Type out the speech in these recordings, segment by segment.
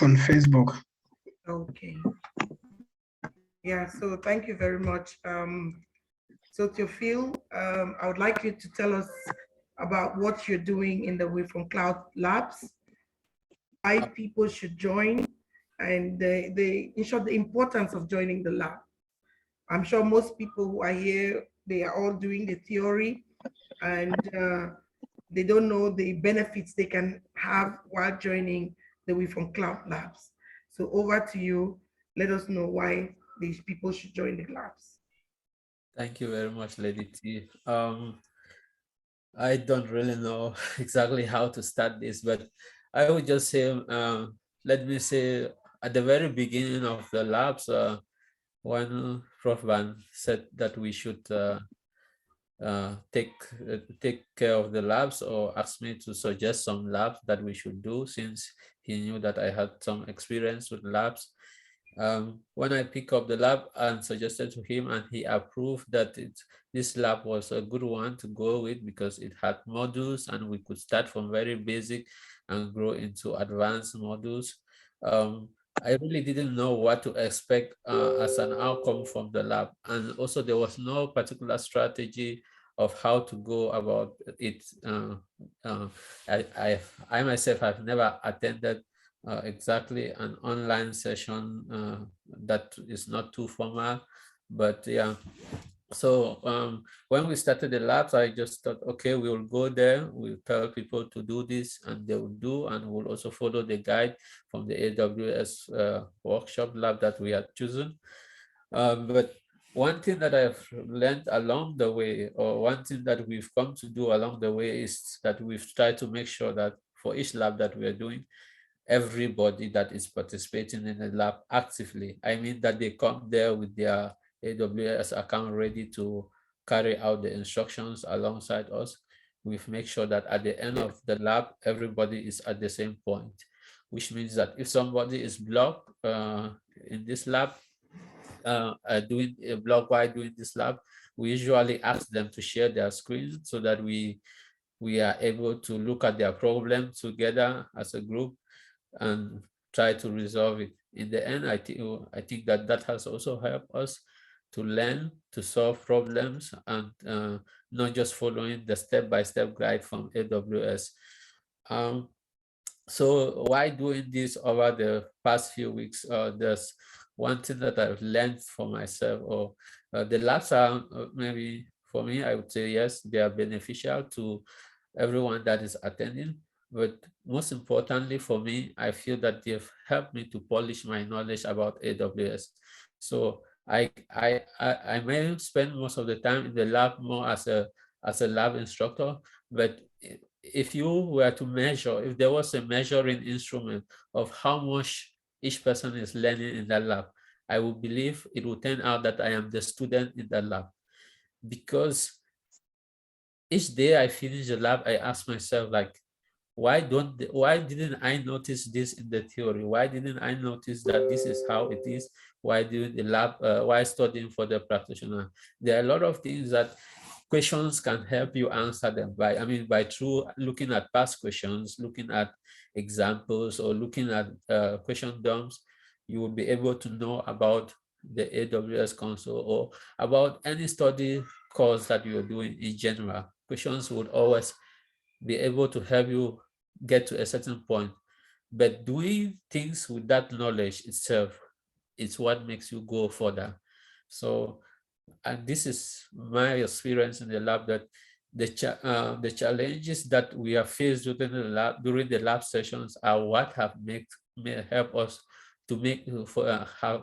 on Facebook. Okay. Yeah, so thank you very much. So Theophile, I would like you to tell us about what you're doing in the WirfonCloud labs, why people should join, and in short, the importance of joining the lab. I'm sure most people who are here, they are all doing the theory, and they don't know the benefits they can have while joining the WirfonCloud labs. So over to you. Let us know why these people should join the labs. Thank you very much, Lady T. I don't really know exactly how to start this, but I would just say, let me say, at the very beginning of the labs, when Prof. Van said that we should take care of the labs, or asked me to suggest some labs that we should do, since he knew that I had some experience with labs. When I picked up the lab and suggested to him, and he approved that this lab was a good one to go with because it had modules and we could start from very basic and grow into advanced modules. I really didn't know what to expect as an outcome from the lab. And also there was no particular strategy of how to go about it. I myself have never attended exactly an online session that is not too formal, but yeah. So when we started the labs, I just thought, okay, we will go there, we'll tell people to do this, and they will do, and we'll also follow the guide from the AWS workshop lab that we had chosen. But one thing that I've learned along the way, or one thing that we've come to do along the way, is that we've tried to make sure that for each lab that we are doing, everybody that is participating in the lab actively, I mean that they come there with their AWS account ready to carry out the instructions alongside us. We've made sure that at the end of the lab, everybody is at the same point, which means that if somebody is blocked in this lab, doing a block while doing this lab, we usually ask them to share their screen so that we are able to look at their problem together as a group and try to resolve it. In the end, I think that has also helped us to learn to solve problems, and not just following the step-by-step guide from AWS. So why doing this over the past few weeks? There's one thing that I've learned for myself, or the labs are maybe, for me, I would say yes, they are beneficial to everyone that is attending. But most importantly for me, I feel that they've helped me to polish my knowledge about AWS. So I may spend most of the time in the lab more as a lab instructor, but if you were to measure, if there was a measuring instrument of how much each person is learning in that lab, I would believe it would turn out that I am the student in that lab. Because each day I finish the lab, I ask myself, like, why didn't I notice this in the theory? Why didn't I notice that this is how it is? Why doing the lab, why studying for the practitioner? There are a lot of things that questions can help you answer them by through looking at past questions, looking at examples, or looking at question dumps. You will be able to know about the AWS console, or about any study course that you're doing in general. Questions would always be able to help you get to a certain point. But doing things with that knowledge itself is what makes you go further. So, and this is my experience in the lab, that the challenges that we are faced within the lab during the lab sessions are what have may help us to make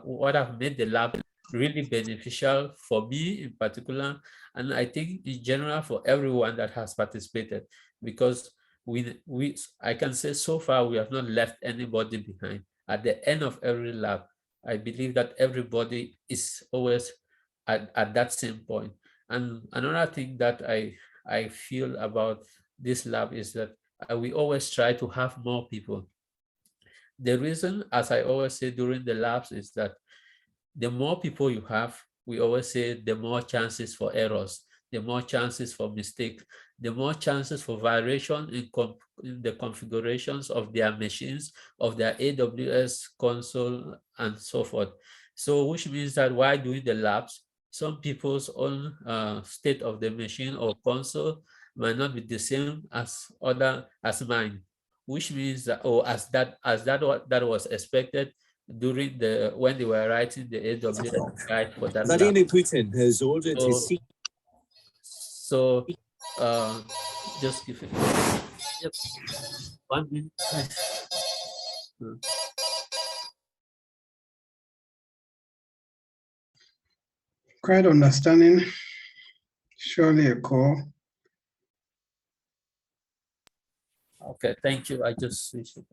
what have made the lab really beneficial for me in particular, and I think in general for everyone that has participated, because I can say so far we have not left anybody behind. At the end of every lab, I believe that everybody is always at that same point. And another thing that I feel about this lab is that we always try to have more people. The reason, as I always say during the labs, is that the more people you have, we always say the more chances for errors, the more chances for mistakes, the more chances for variation in the configurations of their machines, of their AWS console, and so forth. So which means that while doing the labs, some people's own state of the machine or console might not be the same as mine, which means that, or as that was expected during when they were writing the AWS guide for that lab. Vladimir Putin has ordered his So just give it 1 minute. Quite understanding. Surely a call. Okay, thank you. I just switched it.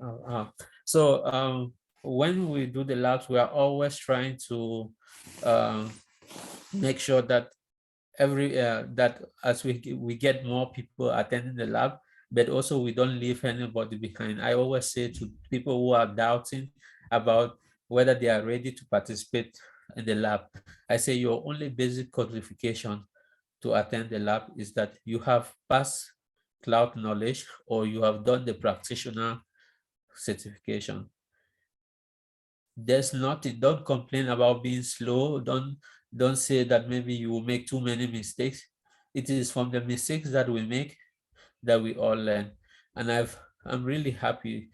So when we do the labs, we are always trying to make sure that that as we get more people attending the lab, but also we don't leave anybody behind. I always say to people who are doubting about whether they are ready to participate in the lab, I say your only basic qualification to attend the lab is that you have passed cloud knowledge or you have done the practitioner certification. There's nothing, don't complain about being slow. Don't say that maybe you will make too many mistakes. It is from the mistakes that we make that we all learn. And I'm really happy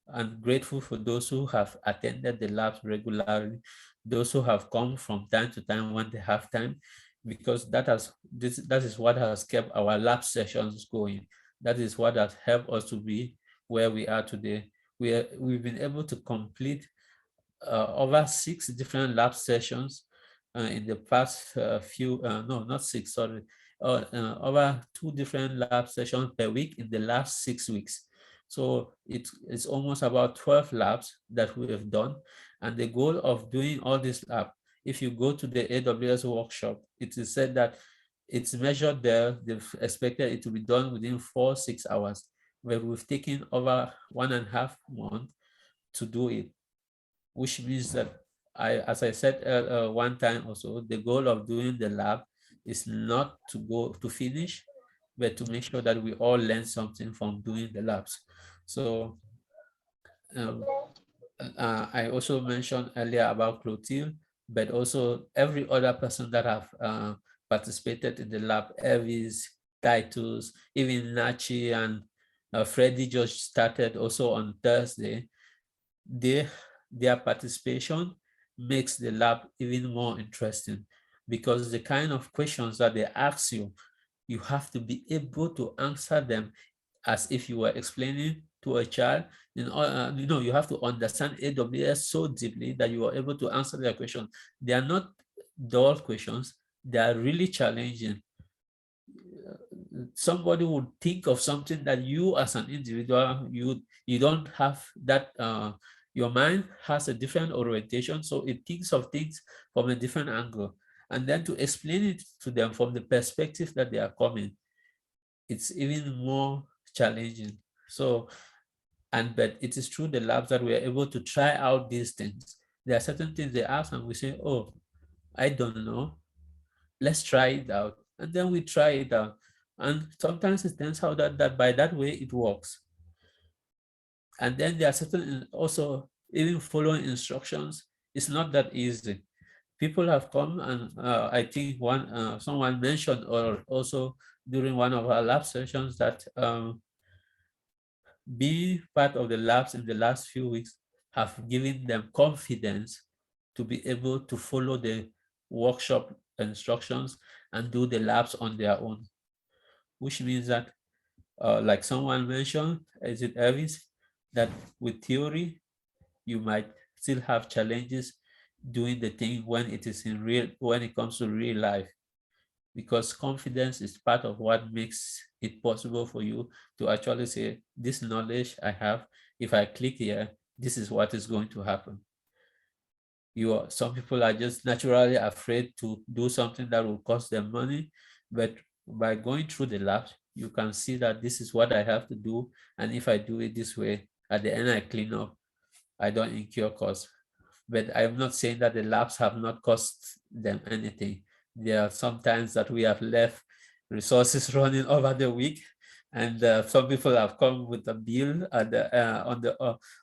and grateful for those who have attended the labs regularly, those who have come from time to time when they have time, because that is what has kept our lab sessions going. That is what has helped us to be where we are today. We've been able to complete over 6 different lab sessions in the past few, no, not 6, sorry, over 2 different lab sessions per week in the last 6 weeks. So it's almost about 12 labs that we have done. And the goal of doing all these labs, if you go to the AWS workshop, it is said that it's measured there, they've expected it to be done within 4-6 hours, where we've taken over 1.5 months to do it, which means that as I said one time also, the goal of doing the lab is not to go to finish, but to make sure that we all learn something from doing the labs. So I also mentioned earlier about Clotilde, but also every other person that have participated in the lab, Evis, Titus, even Nachi and Freddie just started also on Thursday. Their participation makes the lab even more interesting, because the kind of questions that they ask you, you have to be able to answer them as if you were explaining to a child. You have to understand AWS so deeply that you are able to answer their questions. They are not dull questions. They are really challenging. Somebody would think of something that you as an individual, you don't have that, your mind has a different orientation, so it thinks of things from a different angle. And then to explain it to them from the perspective that they are coming, it's even more challenging. So, but it is through the labs that we are able to try out these things. There are certain things they ask and we say, oh, I don't know. Let's try it out. And then we try it out. And sometimes it turns out that by that way it works. And then there are certain, also even following instructions, it's not that easy. People have come and I think someone mentioned, or also during one of our lab sessions, that being part of the labs in the last few weeks have given them confidence to be able to follow the workshop instructions and do the labs on their own, which means that, like someone mentioned, is it Elvis, that with theory, you might still have challenges doing the thing when it comes to real life, because confidence is part of what makes it possible for you to actually say, this knowledge I have, if I click here, this is what is going to happen. Some people are just naturally afraid to do something that will cost them money, but by going through the labs, you can see that this is what I have to do, and if I do it this way, at the end I clean up, I don't incur costs. But I'm not saying that the labs have not cost them anything. There are some times that we have left resources running over the week. And some people have come with a bill at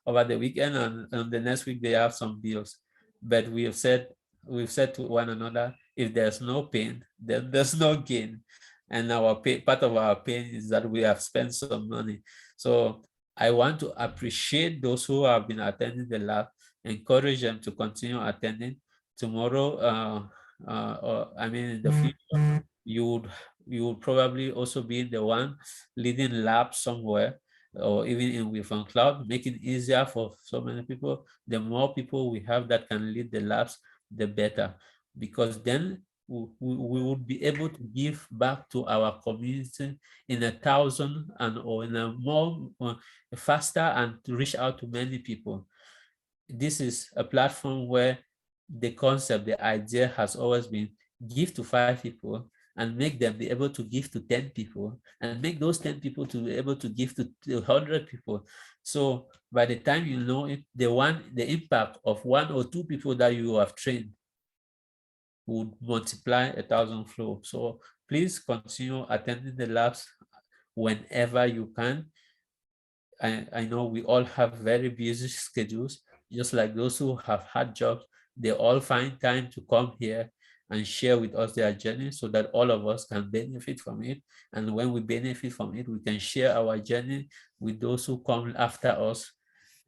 over the weekend, and on the next week they have some bills. But we've said to one another, if there's no pain, then there's no gain. And our part of our pain is that we have spent some money. So I want to appreciate those who have been attending the lab, encourage them to continue attending. Tomorrow, or I mean in the future, you would probably also be the one leading labs somewhere, or even in WirfonCloud, making it easier for so many people. The more people we have that can lead the labs, the better, because then we would be able to give back to our community in 1,000 or in a more faster, and to reach out to many people. This is a platform where the concept, the idea has always been give to 5 people and make them be able to give to 10 people, and make those 10 people to be able to give to 100 people. So by the time you know it, the impact of 1 or 2 people that you have trained would multiply 1,000-fold. So please continue attending the labs whenever you can. I know we all have very busy schedules, just like those who have had jobs. They all find time to come here and share with us their journey, so that all of us can benefit from it. And when we benefit from it, we can share our journey with those who come after us.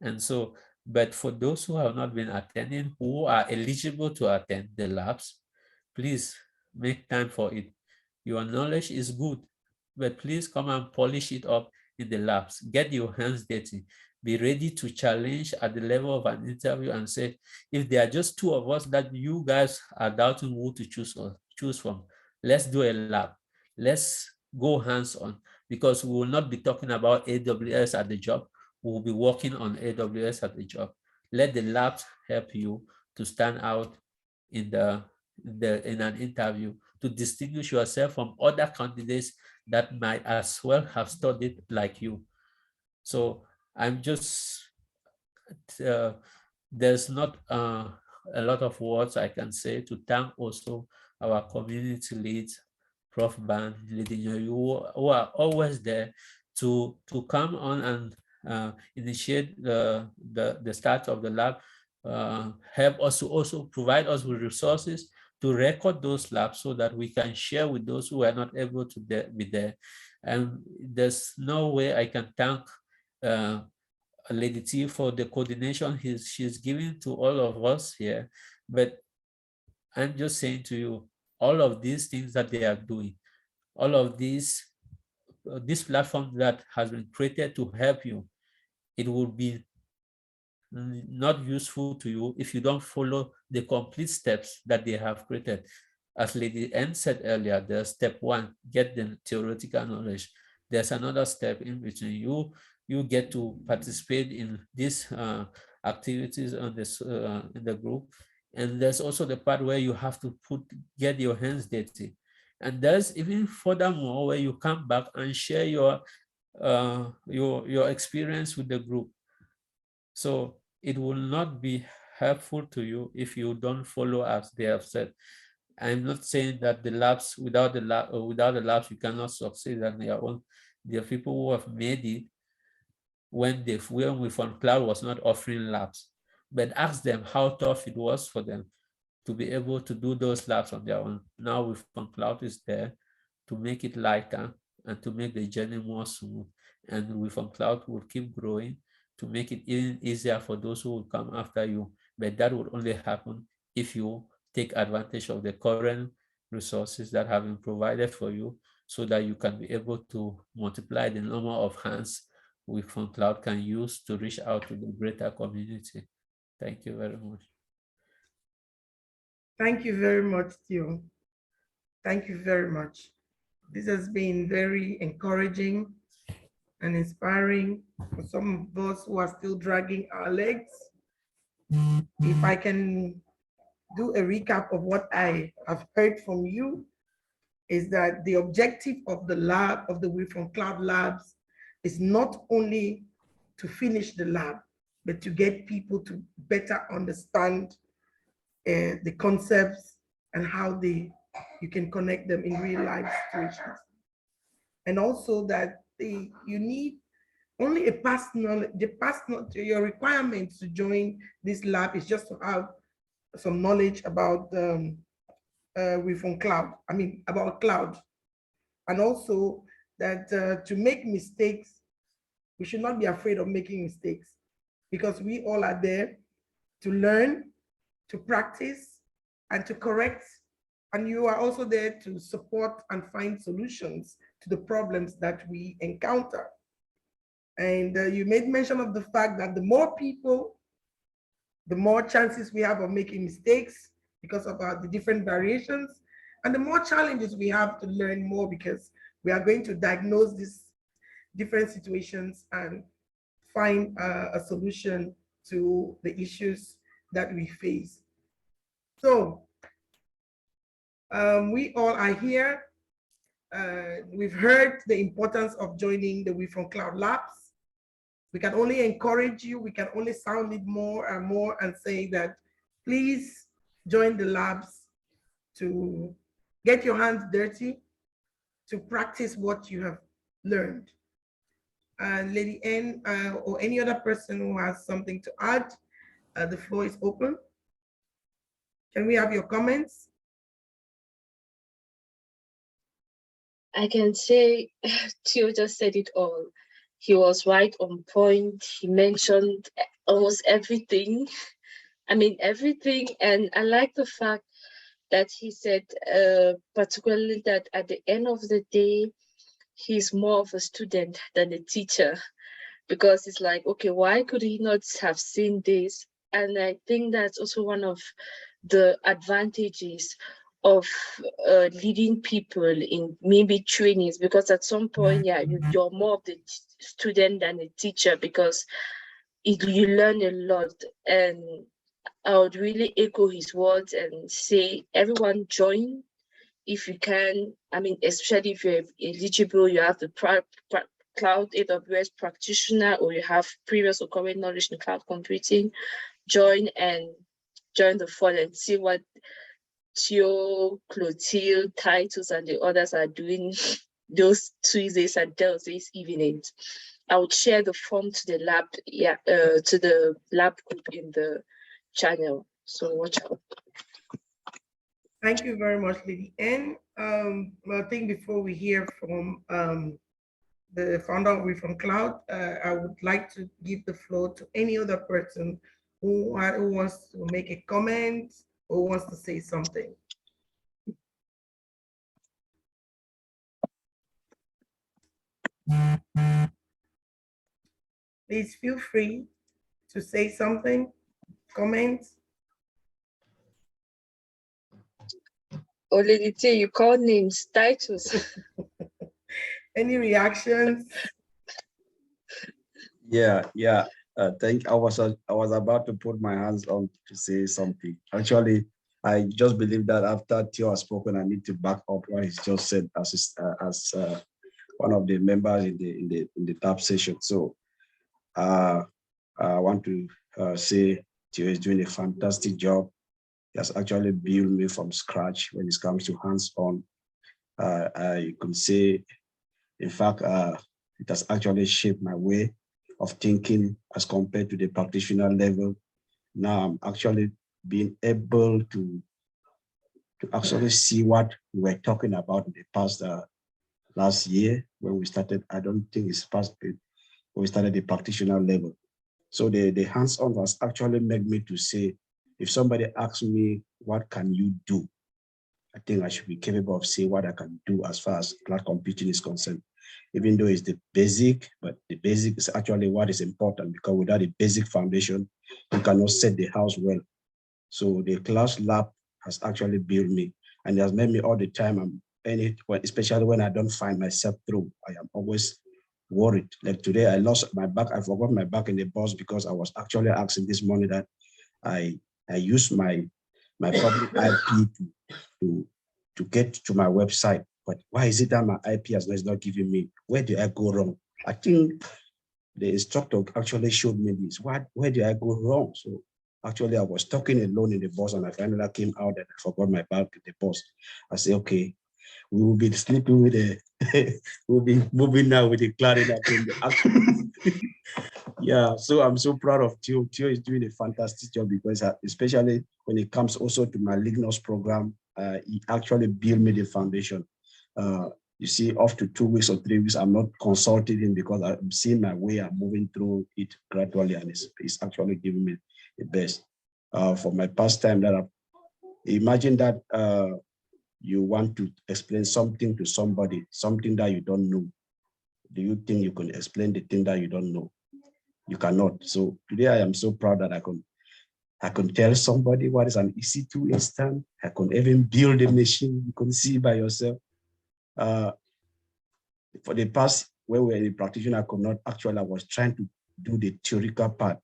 And so, but for those who have not been attending, who are eligible to attend the labs, please make time for it. Your knowledge is good, but please come and polish it up in the labs. Get your hands dirty. Be ready to challenge at the level of an interview and say, if there are just 2 of us that you guys are doubting who to choose from, let's do a lab. Let's go hands-on, because we will not be talking about AWS at the job. We will be working on AWS at the job. Let the labs help you to stand out in an interview, to distinguish yourself from other candidates that might as well have studied like you. So I'm just, there's not a lot of words I can say to thank also our community leads, Prof. Ban, Lady Nyuyyu, who are always there to come on and initiate the start of the lab, help us to also provide us with resources to record those labs, so that we can share with those who are not able to be there. And there's no way I can thank Lady T for the coordination she's giving to all of us here. But I'm just saying to you, all of these things that they are doing, all of this platform that has been created to help you, it would be not useful to you if you don't follow the complete steps that they have created. As Lady N said earlier, there's step 1, get the theoretical knowledge. There's another step in between. You get to participate in these activities on this in the group, and there's also the part where you have to get your hands dirty. And there's even furthermore where you come back and share your experience with the group. So it will not be helpful to you if you don't follow as they have said. I'm not saying that the labs, without the labs, you cannot succeed on your own. There are people who have made it when WirfonCloud was not offering labs. But ask them how tough it was for them to be able to do those labs on their own. Now WirfonCloud is there to make it lighter and to make the journey more smooth. And WirfonCloud will keep growing to make it even easier for those who will come after you. But that will only happen if you take advantage of the current resources that have been provided for you, so that you can be able to multiply the number of hands WirfonCloud can use to reach out to the greater community. Thank you very much. Thank you very much, Theo. Thank you very much. This has been very encouraging and inspiring for some of us who are still dragging our legs. If I can do a recap of what I have heard from you, is that the objective of the lab, of the WirfonCloud labs, is not only to finish the lab, but to get people to better understand the concepts and how you can connect them in real life situations. and also that you need only your requirements to join this lab is just to have some knowledge about WirfonCloud, about cloud. And also that to make mistakes, we should not be afraid of making mistakes, because we all are there to learn, to practice, and to correct. And you are also there to support and find solutions to the problems that we encounter. And you made mention of the fact that the more people, the more chances we have of making mistakes because of the different variations, and the more challenges we have to learn more, because we are going to diagnose these different situations and find a solution to the issues that we face. So we all are here. We've heard the importance of joining the WirfonCloud Labs. We can only encourage you, we can only sound it more and more and say that please join the labs to get your hands dirty, to practice what you have learned. Lady N or any other person who has something to add, the floor is open. Can we have your comments? I can say Theo just said it all. He was right on point. He mentioned almost everything. Everything. And I like the fact that he said, particularly that at the end of the day, he's more of a student than a teacher, because it's like, okay, why could he not have seen this? And I think that's also one of the advantages of leading people in maybe trainings, because at some point, yeah, you're more of the student than a teacher, because you learn a lot. And I would really echo his words and say, everyone join if you can. Especially if you're eligible, you have the Cloud AWS practitioner, or you have previous or current knowledge in cloud computing, join the fun and see what Theo, Clotilde, Titus, and the others are doing those Tuesdays and Thursdays evenings. I would share the form to the lab, to the lab group in the channel. So watch out. Thank you very much, Lady N. I think before we hear from the founder of WirfonCloud, I would like to give the floor to any other person who wants to make a comment or wants to say something. Please feel free to say something, comment. Oh, Lady T, you call names, titles. Any reactions? Yeah. I was about to put my hands on to say something. Actually, I just believe that after Theo has spoken, I need to back up what he's just said as one of the members in the TAP session. So I want to say Theo is doing a fantastic job. He has actually built me from scratch when it comes to hands-on. I could say, in fact, it has actually shaped my way of thinking as compared to the practitioner level. Now I'm actually being able to actually see what we were talking about in the past last year when we started. I don't think it's past when we started the practitioner level. So the hands-on has actually made me to say, if somebody asks me, what can you do? I think I should be capable of saying what I can do as far as cloud computing is concerned. Even though it's the basic, but the basic is actually what is important, because without a basic foundation, you cannot set the house well. So the class lab has actually built me, and it has made me all the time, especially when I don't find myself through, I am always worried. Like today, I lost my bag. I forgot my bag in the bus because I was actually asking this morning that I use my public IP to get to my website. But why is it that my IP is not giving me? Where do I go wrong? I think the instructor actually showed me this. Where did I go wrong? So actually I was talking alone in the bus, and I finally came out and I forgot my bag in the bus. I said, okay, we will be sleeping with we'll be moving now with the cloud in the action. Yeah, so I'm so proud of Theo. Theo is doing a fantastic job because especially when it comes also to my Lignos program, he actually built me the foundation. You see, after 2 weeks or 3 weeks, I'm not consulting him because I'm seeing my way, I'm moving through it gradually, and it's actually giving me the best. For my past time that imagine that you want to explain something to somebody, something that you don't know. Do you think you can explain the thing that you don't know? You cannot. So today I am so proud that I can tell somebody what is an EC2 instance. I can even build a machine. You can see by yourself. For the past, when we were a practitioner, I could not actually, I was trying to do the theoretical part.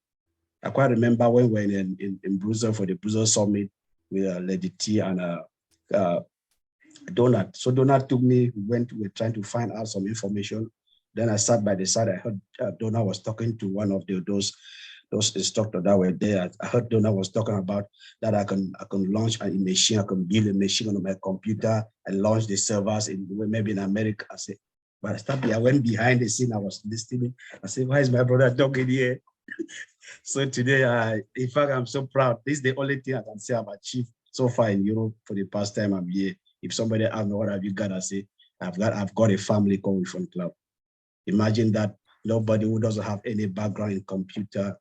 I quite remember when we were in Brussels for the Brussels Summit with Lady T and Donald. So Donald took me, we were trying to find out some information. Then I sat by the side, I heard Donald was talking to one of those instructors that were there. I heard Donald was talking about that I can launch a machine, I can build a machine on my computer and launch the servers maybe in America. I said, but I went behind the scene, I was listening. I said, why is my brother talking here? So today, in fact, I'm so proud. This is the only thing I can say I've achieved so far in Europe for the past time I'm here. If somebody asks me, what have you got? I say, I've got a family called WirfonCloud. Imagine that nobody who doesn't have any background in computer,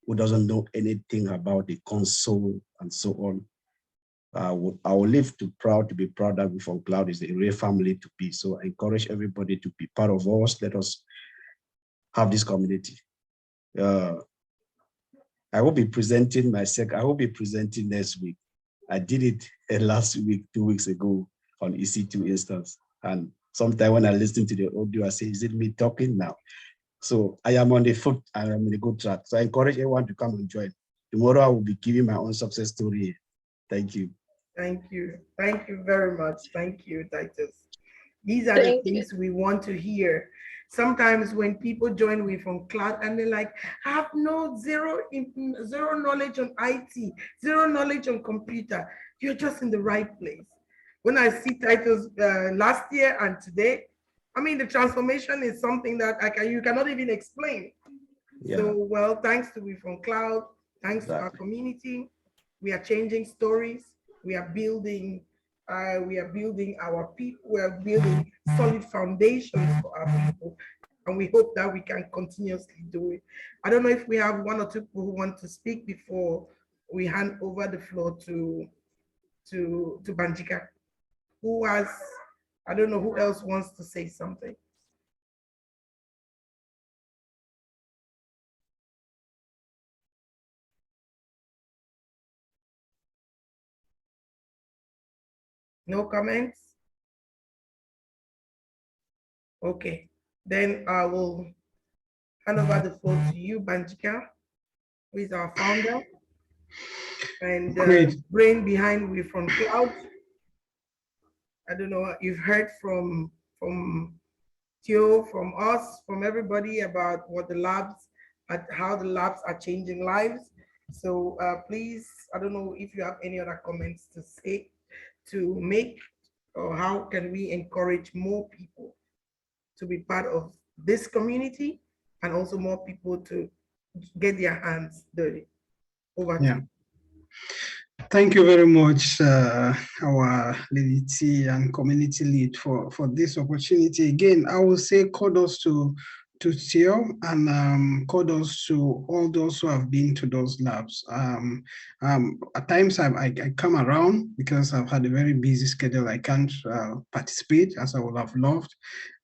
who doesn't know anything about the console and so on. I will live to be proud that WirfonCloud is a real family to be. So I encourage everybody to be part of us. Let us have this community. I will be presenting next week. I did it last week, 2 weeks ago on EC2 instance. And sometimes when I listen to the audio, I say, is it me talking now? So I am on the foot, I am in a good track. So I encourage everyone to come and join. Tomorrow I will be giving my own success story. Thank you. Thank you. Thank you very much. Thank you, Titus. These are the things we want to hear. Sometimes when people join WirfonCloud and they're like, I have zero knowledge on IT, zero knowledge on computer, you're just in the right place. When I see Titus last year and today, I mean, the transformation is something that you cannot even explain. Yeah. So, well, thanks to WirfonCloud, thanks to our community, we are changing stories. We are building our people. We are building solid foundations for our people, and we hope that we can continuously do it. I don't know if we have one or two people who want to speak before we hand over the floor to Banjika, who has, I don't know who else wants to say something. No comments? Okay, then I will hand over the floor to you, Banjika, who is our founder and brain behind WirfonCloud. I don't know, you've heard from Theo, from us, from everybody about what the labs, how the labs are changing lives. So please, I don't know if you have any other comments to make, or how can we encourage more people to be part of this community and also more people to get their hands dirty. Over to you. Thank you very much, our Lady T and community lead for this opportunity. Again, I will say kudos to Theo and kudos to all those who have been to those labs. At times I come around because I've had a very busy schedule. I can't participate as I would have loved.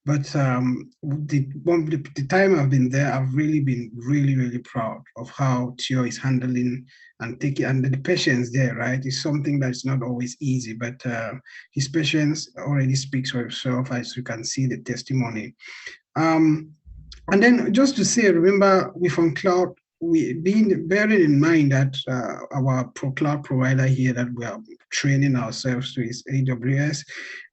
But the time I've been there, I've really been really proud of how Theo is handling and taking, and the patience there, right? It's something that's not always easy, but his patience already speaks for himself, as you can see the testimony. And then just to say, remember WirfonCloud bearing in mind that our cloud provider here that we are training ourselves to is AWS,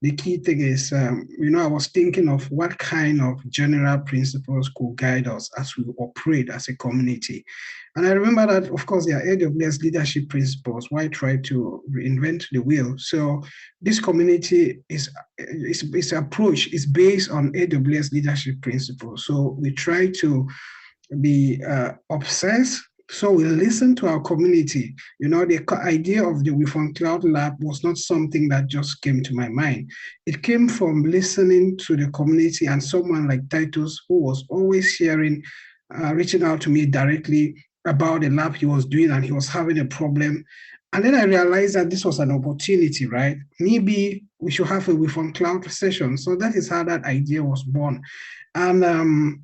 the key thing is, I was thinking of what kind of general principles could guide us as we operate as a community. And I remember that, of course, there are AWS leadership principles. Why try to reinvent the wheel? So this community its approach is based on AWS leadership principles. So we try to be obsessed. So we listen to our community. The idea of the WirfonCloud Lab was not something that just came to my mind. It came from listening to the community and someone like Titus, who was always sharing, reaching out to me directly about the lab he was doing, and he was having a problem. And then I realized that this was an opportunity, right? Maybe we should have a WirfonCloud session. So that is how that idea was born. And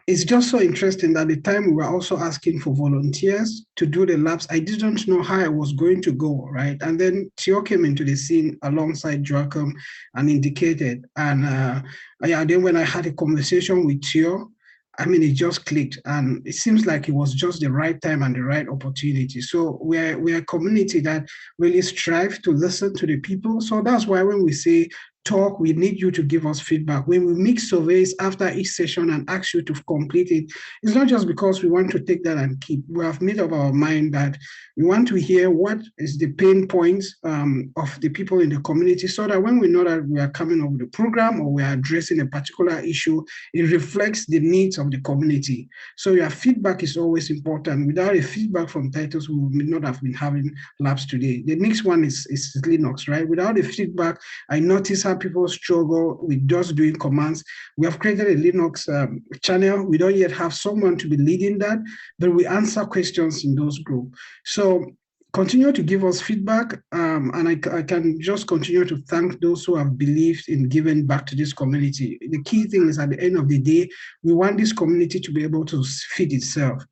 it's just so interesting that at the time we were also asking for volunteers to do the labs. I didn't know how it was going to go, right? And then Theo came into the scene alongside Joachim and indicated. And then when I had a conversation with Theo, it just clicked, and it seems like it was just the right time and the right opportunity. So we're a community that really strive to listen to the people. So that's why when we say talk, we need you to give us feedback. When we make surveys after each session and ask you to complete it, it's not just because we want to take that and keep. We have made up our mind that we want to hear what is the pain points of the people in the community, so that when we know that we are coming up with a program or we are addressing a particular issue, it reflects the needs of the community. So your feedback is always important. Without a feedback from Titus, we would not have been having labs today. The next one is Linux, right? Without the feedback, I notice how people struggle with just doing commands. We have created a Linux channel. We don't yet have someone to be leading that, but we answer questions in those groups. So continue to give us feedback, and I can just continue to thank those who have believed in giving back to this community. The key thing is, at the end of the day, we want this community to be able to feed itself.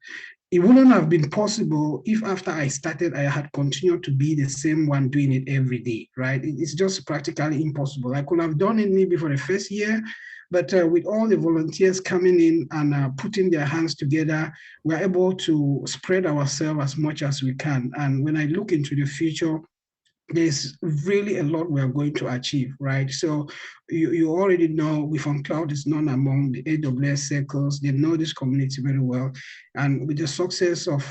It wouldn't have been possible if after I started, I had continued to be the same one doing it every day, right? It's just practically impossible. I could have done it maybe for the first year, but with all the volunteers coming in and putting their hands together, we're able to spread ourselves as much as we can. And when I look into the future, there's really a lot we are going to achieve, right? So you already know WirfonCloud is known among the AWS circles. They know this community very well. And with the success of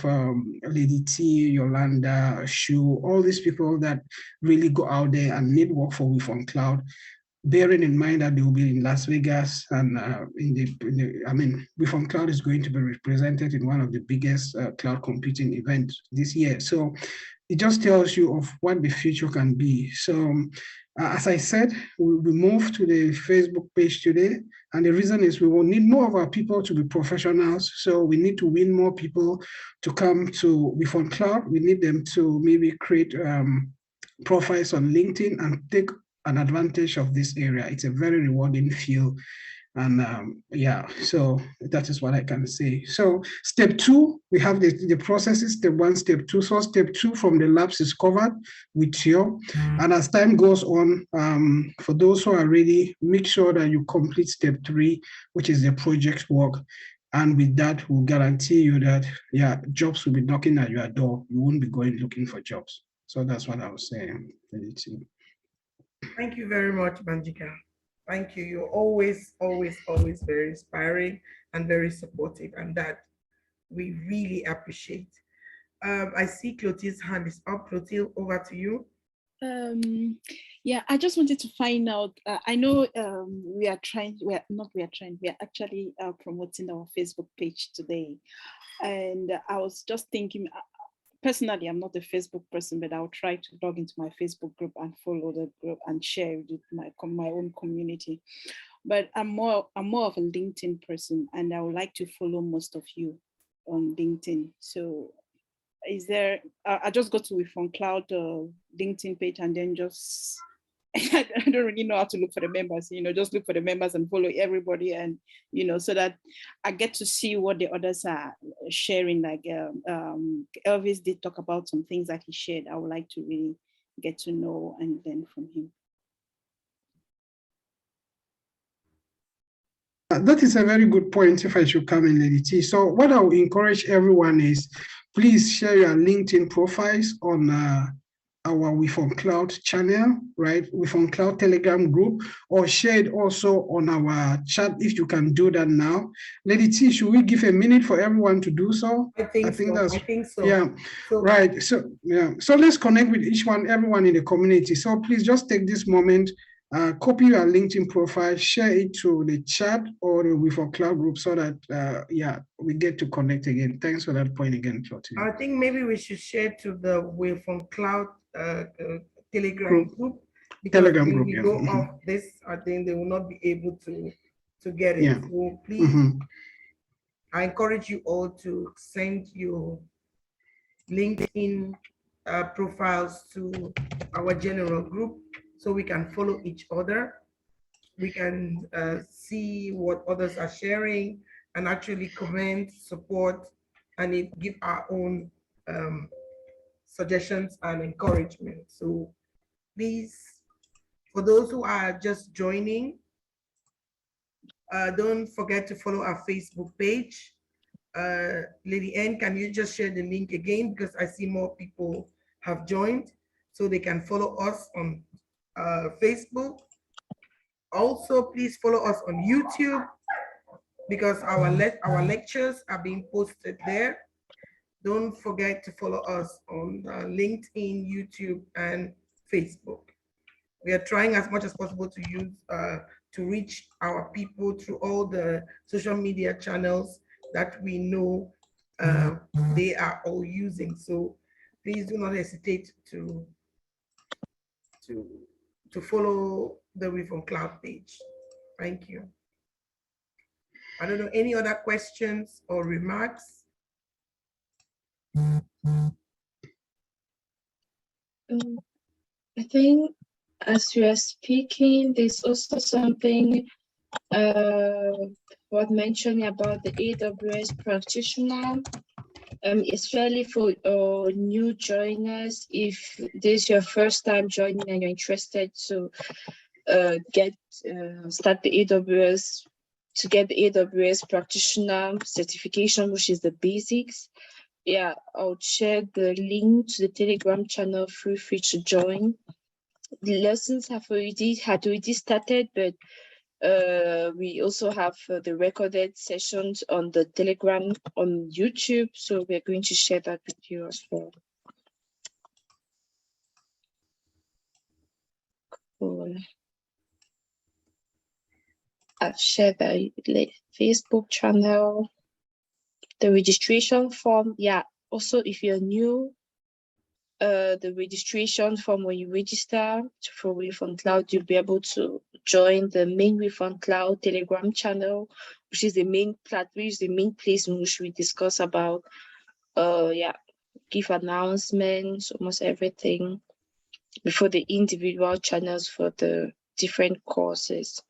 Lady T, Yolanda, Shu, all these people that really go out there and need work for WirfonCloud, bearing in mind that they will be in Las Vegas, and WirfonCloud is going to be represented in one of the biggest cloud computing events this year. So it just tells you of what the future can be. So as I said, we moved to the Facebook page today, and the reason is we will need more of our people to be professionals. So we need to win more people to come to WirfonCloud. We need them to maybe create profiles on LinkedIn and take an advantage of this area. It's a very rewarding field. And so that is what I can say. So step 2, we have the processes, step 1, step 2. So step 2 from the labs is covered with Theo. And as time goes on, for those who are ready, make sure that you complete step 3, which is the project work. And with that, we'll guarantee you that, jobs will be knocking at your door. You won't be going looking for jobs. So that's what I was saying. Thank you very much, Banjika. Thank you. You're always, always, always very inspiring and very supportive, and that we really appreciate. I see Clotilde's hand is up. Clotilde, over to you. I just wanted to find out, I know we are actually promoting our Facebook page today. And I was just thinking, personally, I'm not a Facebook person, but I'll try to log into my Facebook group and follow the group and share with my own community. But I'm more of a LinkedIn person, and I would like to follow most of you on LinkedIn. So is there, I just go to WirfonCloud LinkedIn page and then just, I don't really know how to look for the members, just look for the members and follow everybody, and, so that I get to see what the others are sharing. Like Elvis did talk about some things that he shared. I would like to really get to know and learn from him. That is a very good point, if I should come in, Lady T. So what I will encourage everyone is, please share your LinkedIn profiles on our WirfonCloud channel, right? WirfonCloud Telegram group, or share it also on our chat if you can do that now. Lady T, should we give a minute for everyone to do so? I think so. Yeah, so, right. So yeah, so let's connect with everyone in the community. So please just take this moment. Copy your LinkedIn profile, share it to the chat or the WirfonCloud group so that we get to connect again. Thanks for that point again, Clotilde. I think maybe we should share to the WirfonCloud Telegram group, because Telegram when group, we go off this, I think they will not be able to get it. Yeah. So please, I encourage you all to send your LinkedIn profiles to our general group so we can follow each other. We can see what others are sharing and actually comment, support, and give our own suggestions and encouragement. So please, for those who are just joining, don't forget to follow our Facebook page. Lady N, can you just share the link again? Because I see more people have joined, so they can follow us on Facebook. Also, please follow us on YouTube, because our lectures are being posted there. Don't forget to follow us on LinkedIn, YouTube, and Facebook. We are trying as much as possible to use to reach our people through all the social media channels that we know they are all using. So please do not hesitate to follow the WirfonCloud page. Thank you. I don't know, any other questions or remarks? I think as we are speaking, there's also something what mentioning about the AWS practitioner, especially for new joiners. If this is your first time joining and you're interested to start the AWS, to get the AWS practitioner certification, which is the basics. Yeah, I'll share the link to the Telegram channel. Feel free to join. The lessons had already started, but we also have the recorded sessions on the Telegram on YouTube, so we're going to share that with you as well. Cool. I've shared the Facebook channel, the registration form. Yeah, also if you're new, the registration form, when you register for WirfonCloud, you'll be able to join the main WirfonCloud Telegram channel, which is the main place in which we discuss about give announcements, almost everything, before the individual channels for the different courses.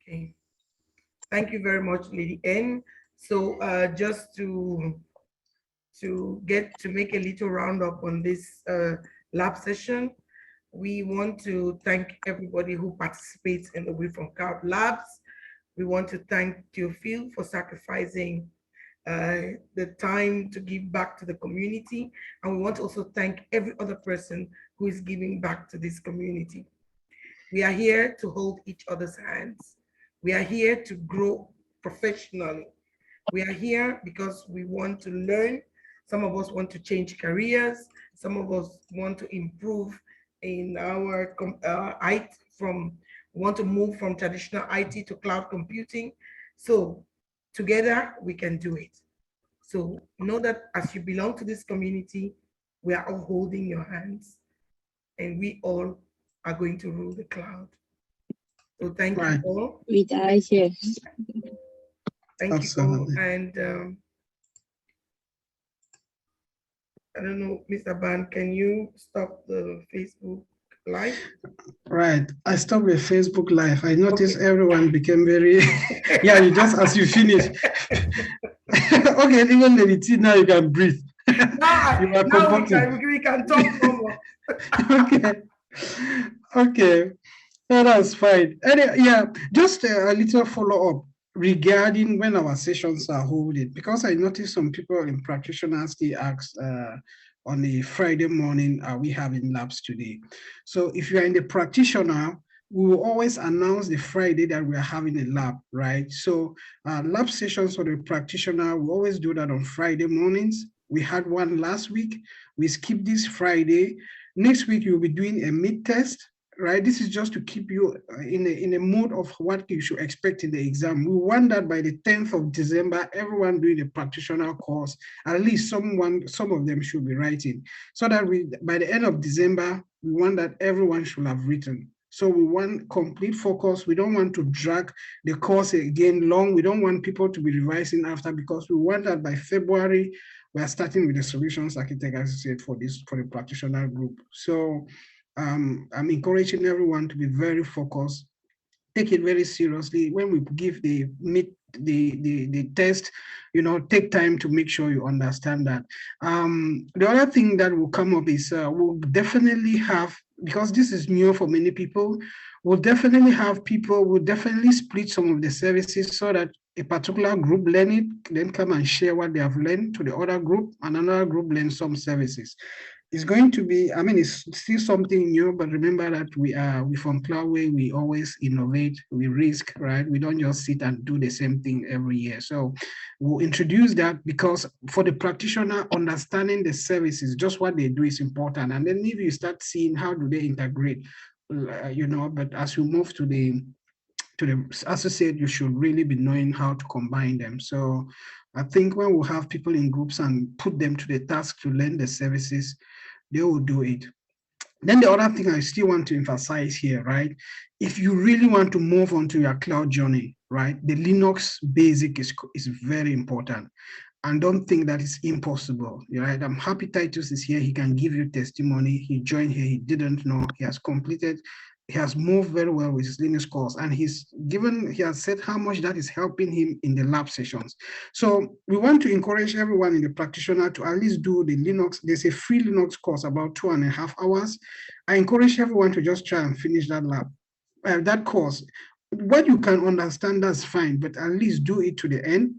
Okay, thank you very much, Lady N. So just to make a little roundup on this lab session, we want to thank everybody who participates in the WirfonCloud labs. We want to thank Theophile for sacrificing the time to give back to the community. And we want to also thank every other person who is giving back to this community. We are here to hold each other's hands. We are here to grow professionally. We are here because we want to learn. Some of us want to change careers. Some of us want to improve in our IT want to move from traditional IT to cloud computing. So together we can do it. So know that as you belong to this community, we are all holding your hands and we all are going to rule the cloud. So thank you all. With eyes, yes. Thank Absolutely. you all. And I don't know, Mr. Ban, can you stop the Facebook Live? Right, I stopped the Facebook Live. I noticed everyone became very, you just as you finish. Okay, even Lady T, now you can breathe. Now we can talk more. Okay. No, that's fine. Yeah, just a little follow-up regarding when our sessions are holding, because I noticed some people in practitioners, they ask on a Friday morning, are we having labs today? So if you are in the practitioner, we will always announce the Friday that we are having a lab, right? So lab sessions for the practitioner, we always do that on Friday mornings. We had one last week. We skipped this Friday. Next week, you'll be doing a mid-test, right? This is just to keep you in a mode of what you should expect in the exam. We want that by the 10th of December, everyone doing the practitioner course, at least some of them should be writing, so that by the end of December, we want that everyone should have written. So we want complete focus. We don't want to drag the course again long. We don't want people to be revising after, because we want that by February, we are starting with the solutions architect, as I said, for the practitioner group. So I'm encouraging everyone to be very focused, take it very seriously. When we give the test, take time to make sure you understand that. The other thing that will come up is we'll definitely have, because this is new for many people, we'll definitely split some of the services so that a particular group learn it, then come and share what they have learned to the other group, and another group learn some services. It's going to be, it's still something new, but remember that we are WirfonCloud, where we always innovate, we risk, right? We don't just sit and do the same thing every year. So we'll introduce that, because for the practitioner, understanding the services, just what they do is important. And then if you start seeing how do they integrate, but as you move to the associate, you should really be knowing how to combine them. So I think when we have people in groups and put them to the task to learn the services, they will do it. Then the other thing I still want to emphasize here, right? If you really want to move on to your cloud journey, right, the Linux basic is very important. And don't think that it's impossible, right? I'm happy Titus is here. He can give you testimony. He joined here. He didn't know. He has completed. He has moved very well with his Linux course, and he has said how much that is helping him in the lab sessions. So we want to encourage everyone in the practitioner to at least do the Linux. There's a free Linux course, about 2.5 hours. I encourage everyone to just try and finish that that course. What you can understand, that's fine, but at least do it to the end.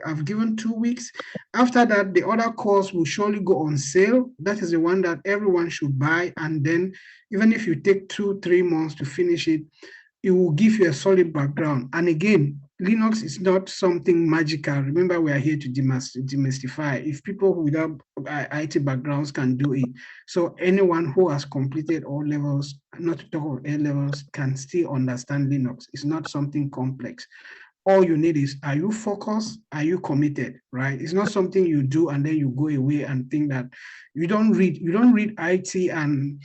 I've given 2 weeks. After that, the other course will surely go on sale. That is the one that everyone should buy. And then even if you take 2-3 months to finish it, it will give you a solid background. And again, Linux is not something magical. Remember, we are here to demystify. If people without IT backgrounds can do it, so anyone who has completed all levels, not to talk of A levels, can still understand Linux. It's not something complex. All you need is, are you focused? Are you committed, right? It's not something you do and then you go away and think that you don't read IT and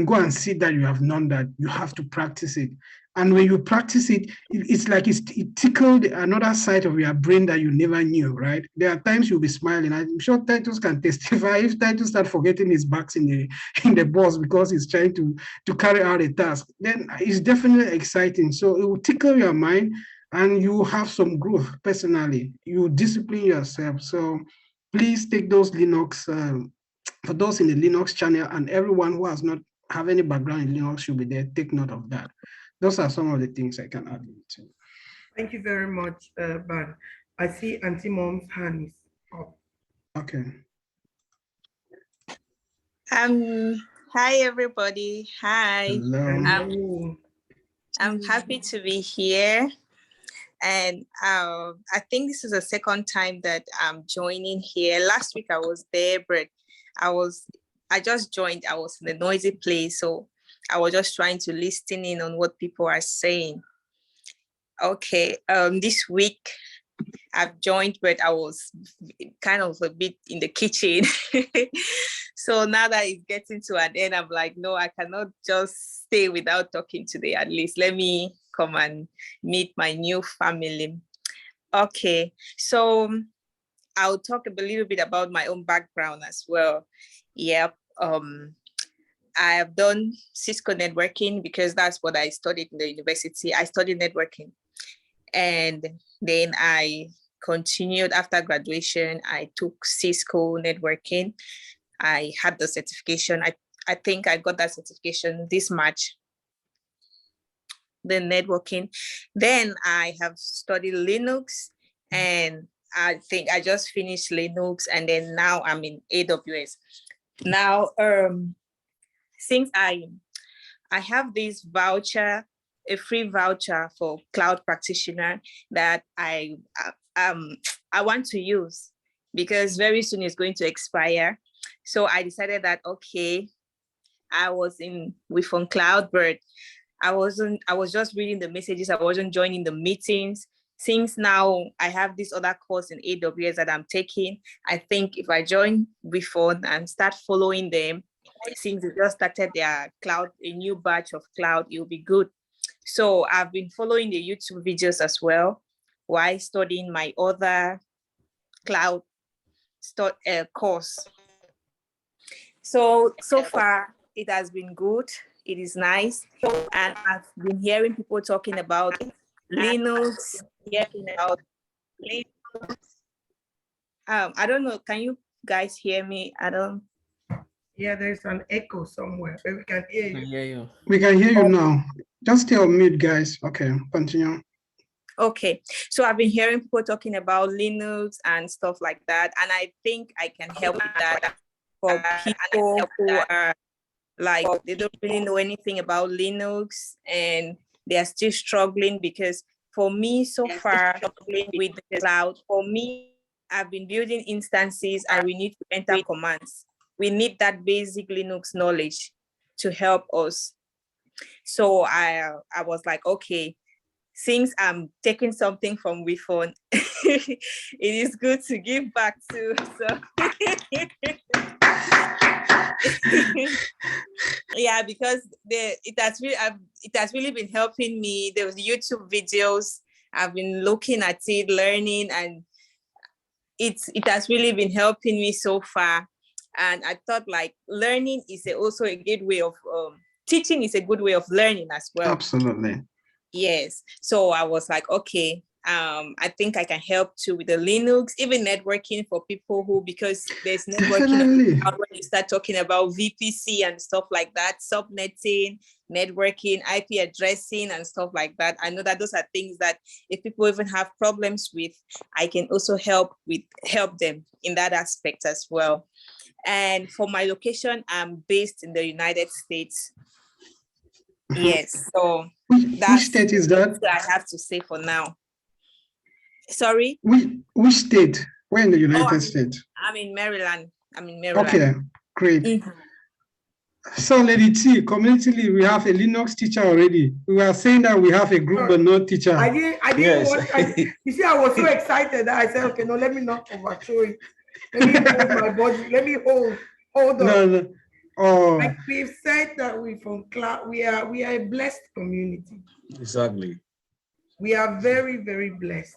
go and see that you have known that. You have to practice it. And when you practice it, it's like it tickled another side of your brain that you never knew, right? There are times you'll be smiling. I'm sure Titus can testify. If Titus starts forgetting his bags in the bus because he's trying to carry out a task, then it's definitely exciting. So it will tickle your mind, and you have some growth personally. You discipline yourself. So please take those Linux, for those in the Linux channel, and everyone who has not have any background in Linux should be there. Take note of that. Those are some of the things I can add to. Thank you very much, Ban. I see Auntie Mom's hand is up. Okay. Hi everybody. Hi. Hello. I'm happy to be here. And I think this is the second time that I'm joining here. Last week I was there, but I just joined. I was in a noisy place, so I was just trying to listen in on what people are saying. Okay, this week I've joined, but I was kind of a bit in the kitchen. So now that it's getting to an end, I'm like, no, I cannot just stay without talking today. At least let me come and meet my new family. Okay, so I'll talk a little bit about my own background as well. Yep. I have done Cisco networking because that's what I studied in the university. I studied networking. And then I continued after graduation. I took Cisco networking. I had the certification. I think I got that certification this March. the networking. Then I have studied Linux, and I think I just finished Linux, and then now I'm in AWS. Now, since I have this voucher, a free voucher for Cloud Practitioner that I want to use, because very soon it's going to expire. So I decided that, okay, I was in WirfonCloud, but I was just reading the messages. I wasn't joining the meetings. Since now I have this other course in AWS that I'm taking, I think if I join Wirfon and start following them, since they just started their cloud, a new batch of cloud, it'll be good. So I've been following the YouTube videos as well while studying my other cloud course. So far it has been good. It is nice. And I've been hearing people talking about Linux, I don't know, can you guys hear me? Yeah, there's an echo somewhere, but we can hear you. We can hear you now. Just stay on mute, guys. Okay, continue. Okay, so I've been hearing people talking about Linux and stuff like that, and I think I can help with that for people who are like, they don't really know anything about Linux and they are still struggling. Because for me, so far with the cloud, for me, I've been building instances and we need to enter commands. We need that basic Linux knowledge to help us. So I was like, okay, since I'm taking something from Wirfon, it is good to give back to. So yeah, because it has really been helping me. There was YouTube videos. I've been looking at it, learning, and it has really been helping me so far. And I thought like learning is also a good way of teaching is a good way of learning as well. Absolutely. Yes. So I was like, okay, I think I can help too with the Linux, even networking for people who, because there's networking when you start talking about VPC and stuff like that, subnetting, networking, IP addressing and stuff like that. I know that those are things that if people even have problems with, I can also help them in that aspect as well. And for my location, I'm based in the United States. Yes, so which state is that? I have to say for now. Sorry? Which state? Where in the United States? I'm in Maryland. Okay, great. Mm-hmm. So, Lady T, community lead, we have a Linux teacher already. We were saying that we have a group but no teacher. I didn't want, you see, I was so excited that I said, okay, no, let me not overshow it. Let me hold my body. Let me hold on. No. Oh. Like we've said that WirfonCloud, we are a blessed community. Exactly. We are very, very blessed.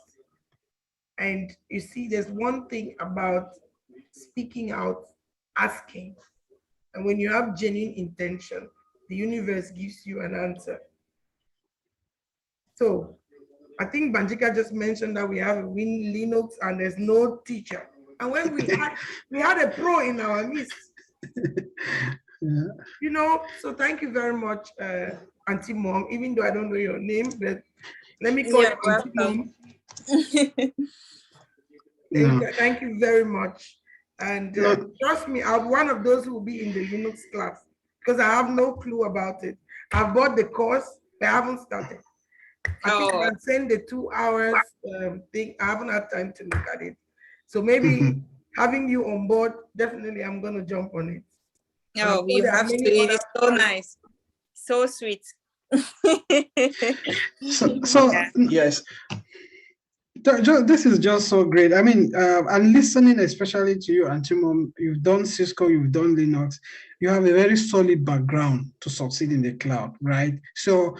And you see, there's one thing about speaking out, asking. And when you have genuine intention, the universe gives you an answer. So I think Banjika just mentioned that we have a Linux and there's no teacher. And when we had a pro in our midst. Yeah. You know, so thank you very much, Auntie Mom, even though I don't know your name, but let me call you Auntie Mom. Thank you very much. And trust me, I'm one of those who will be in the Linux class because I have no clue about it. I've bought the course, but I haven't started. I think I can send the 2 hours thing. I haven't had time to look at it. So maybe having you on board, definitely I'm going to jump on it. Oh, you have to. It is so nice. So sweet. so yes. This is just so great. I mean, I'm listening especially to you, Auntie Mom. You've done Cisco, you've done Linux. You have a very solid background to succeed in the cloud, right? So,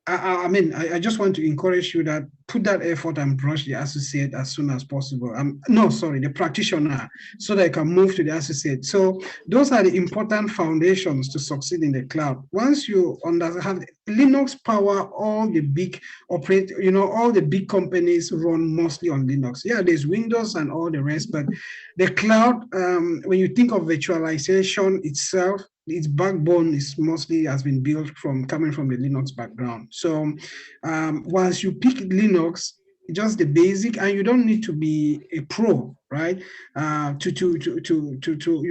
I mean, I just want to encourage you that put that effort and brush the associate as soon as possible. The practitioner, so that I can move to the associate. So those are the important foundations to succeed in the cloud. Once you have Linux power, all the big all the big companies run mostly on Linux. Yeah, there's Windows and all the rest, but the cloud, when you think of virtualization itself, its backbone is mostly has been built from coming from the Linux background. So once you pick Linux, just the basic, and you don't need to be a pro, right? You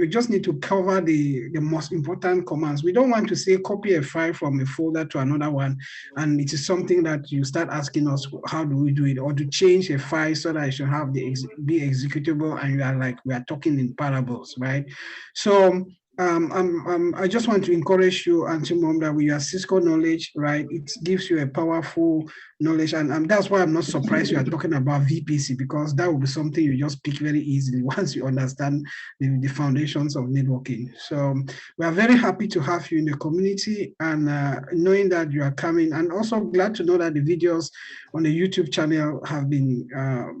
just need to cover the most important commands. We don't want to say copy a file from a folder to another one, and it is something that you start asking us, how do we do it? Or to change a file so that it should have be executable, and you are like, we are talking in parables, right? So I just want to encourage you, Auntie Mom, that with your Cisco knowledge, right, it gives you a powerful knowledge, and that's why I'm not surprised you are talking about VPC, because that will be something you just pick very easily once you understand the foundations of networking. So we are very happy to have you in the community, and knowing that you are coming, and also glad to know that the videos on the YouTube channel have been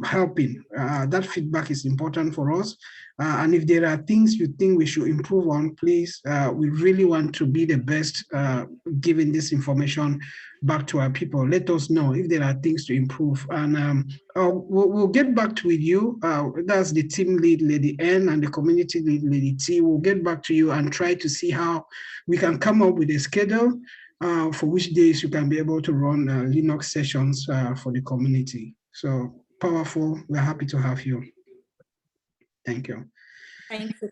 helping. That feedback is important for us. And if there are things you think we should improve on, please, we really want to be the best giving this information back to our people. Let us know if there are things to improve. And we'll get back with you. That's the team lead, Lady N, and the community lead, Lady T. We'll get back to you and try to see how we can come up with a schedule for which days you can be able to run Linux sessions for the community. So powerful. We're happy to have you. Thank you. Thank you.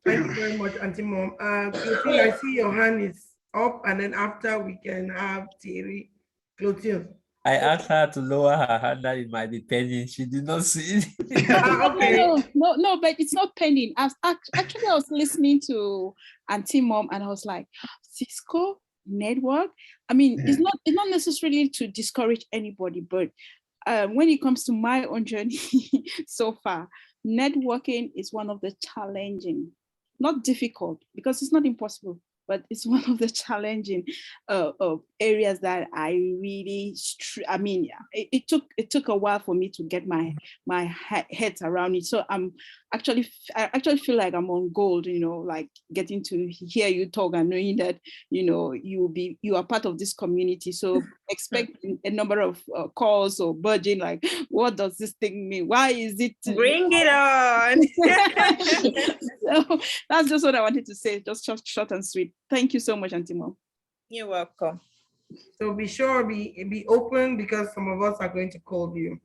Thank you very much, Auntie Mom. Clotilde, I see your hand is up, and then after we can have Thierry. Clotilde. I asked her to lower her hand that it might be pending. She did not see it. Okay. No, but it's not pending. I was listening to Auntie Mom, and I was like, Cisco network. I mean, it's not necessarily to discourage anybody, but when it comes to my own journey so far, networking is one of the challenging, not difficult, because it's not impossible, but it's one of the challenging areas that I really, it took a while for me to get my head around it. So I actually feel like I'm on gold, like getting to hear you talk and knowing that, you are part of this community. So expect a number of calls or budging, like, what does this thing mean? Why is it? Bring it on. So that's just what I wanted to say, just short and sweet. Thank you so much, Auntie Mom. You're welcome. So be sure, be open, because some of us are going to call you.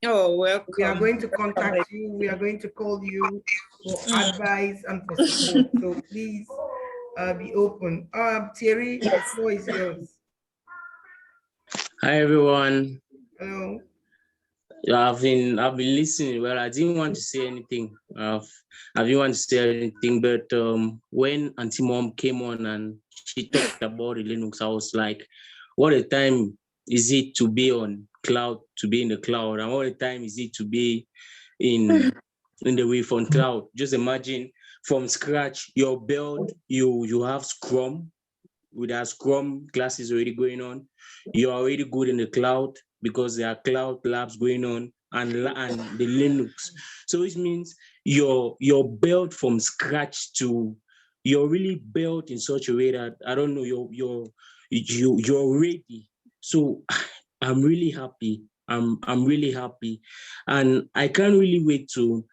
Oh, welcome. We are going to contact you. We are going to call you for advice and for support. So please be open. Thierry, the floor is yours. Hi everyone. Hello. I've been listening. Well, I didn't want to say anything. I didn't want to say anything, but when Auntie Mom came on and she talked about the Linux, I was like, what a time is it to be on cloud, to be in the cloud, and what a time is it to be in the WirfonCloud. Just imagine from scratch, your build, you have Scrum, with our Scrum classes already going on. You're already good in the cloud because there are cloud labs going on and the Linux. So it means you're built from scratch to, you're really built in such a way that, I don't know, you're ready. So I'm really happy. I'm really happy. And I can't really wait to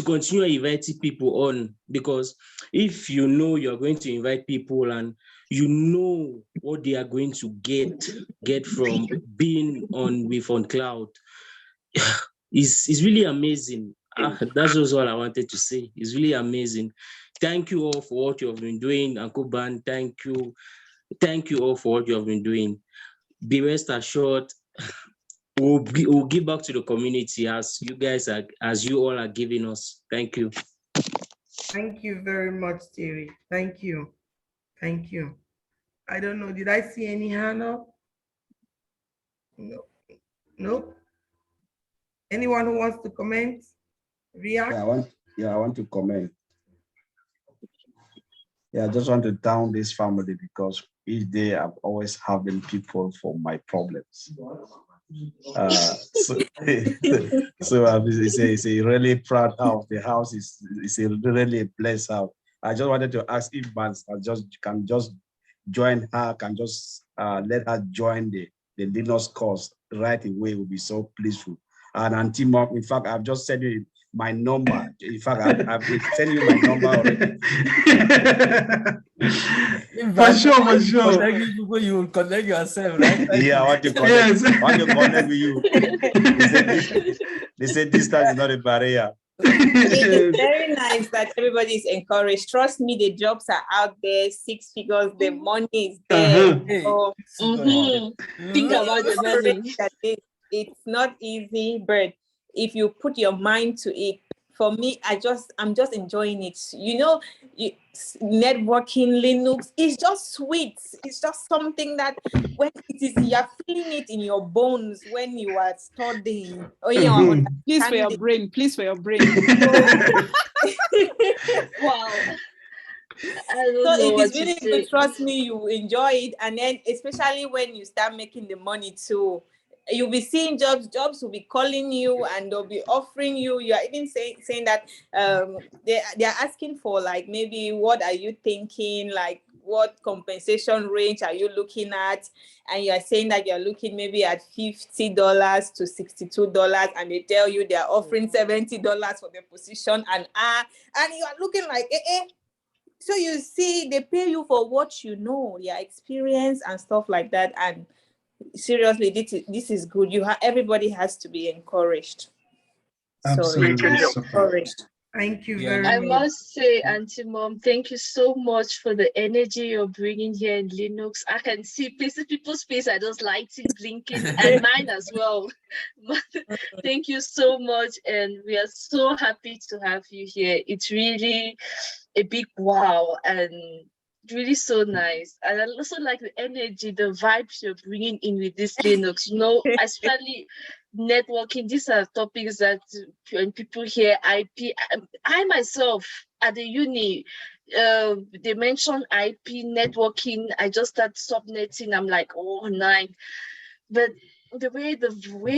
continue inviting people on, because if you know you're going to invite people and you know what they are going to get from being on WirfonCloud, it's really amazing. That's just all I wanted to say. It's really amazing. Thank you all for what you have been doing, Uncle Ban. Thank you all for what you have been doing. Be rest assured, we'll give back to the community as you all are giving us. Thank you. Thank you very much, Thierry. Thank you. Thank you. I don't know, did I see any hand up? No. No? Anyone who wants to comment? React? I want to comment. Yeah, I just want to thank this family, because each day I'm always having people for my problems. So it's a really proud house. The house is a really blessed house. I just wanted to ask if Vance can just join her, can just let her join the Linux course right away. It will be so pleaseful. And Auntie Mom, in fact, I've just sent you my number. In fact, I've been sending you my number already. For sure. People, you will connect yourself, right? Yeah, I want to connect. Yes. I want to connect with you. They say distance is not a barrier. It's very nice that everybody is encouraged. Trust me, the jobs are out there, 6 figures, the money is there. So, think about the money. It's not easy, but if you put your mind to it, for me, I'm just enjoying it. You know, networking, Linux, it's just sweet. It's just something that when it is, you're feeling it in your bones when you are studying. Or please for your brain. Wow. So it is really good. Trust me, you enjoy it. And then especially when you start making the money too, you'll be seeing jobs will be calling you and they'll be offering you. You are even saying that they're asking for, like, maybe what are you thinking, like what compensation range are you looking at? And you are saying that you're looking maybe at $50 to $62, and they tell you they're offering $70 for the position, and you are looking like So you see, they pay you for what you know, your experience and stuff like that. And seriously, this is good. Everybody has to be encouraged. Absolutely. So encouraged. Thank you very I much. must say, Auntie Mom, thank you so much for the energy you're bringing here in Linux. I can see people's face are just lighting, blinking, and mine as well. Thank you so much, and we are so happy to have you here. It's really a big wow, and really so nice. And I also like the energy, the vibes you're bringing in with this Linux. You know, especially networking. These are topics that when people hear IP, I myself at the uni, they mention IP networking. I just start subnetting. I'm like, oh, nice. But the way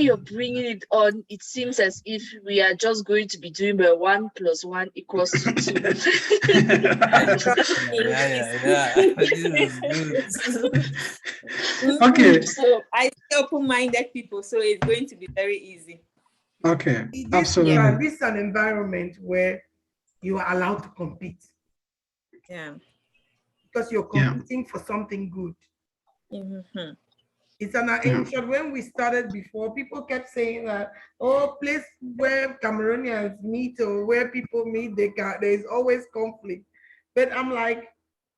you're bringing it on, it seems as if we are just going to be doing 1 + 1 = 2. Okay. So I see open-minded people, so it's going to be very easy. Okay, absolutely. This is an environment where you are allowed to compete. Yeah. Because you're competing for something good. Mm-hmm. It's an ancient. When we started before, people kept saying that, place where Cameroonians meet or where people meet, there is always conflict. But I'm like,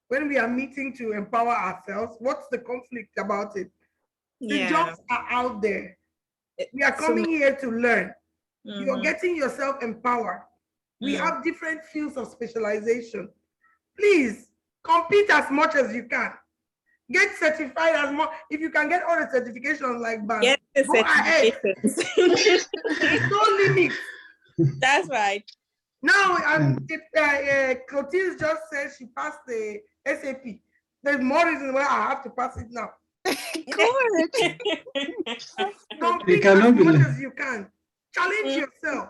when we are meeting to empower ourselves, what's the conflict about it? The jobs are out there. We are coming here to learn. You're getting yourself empowered. We have different fields of specialization. Please compete as much as you can. Get certified as much. If you can get all the certifications like that, go ahead. There's no limit. That's right. Now, Clotilde just said she passed the SAP. There's more reason why I have to pass it now. Good. Compete as much as you can. Challenge yourself.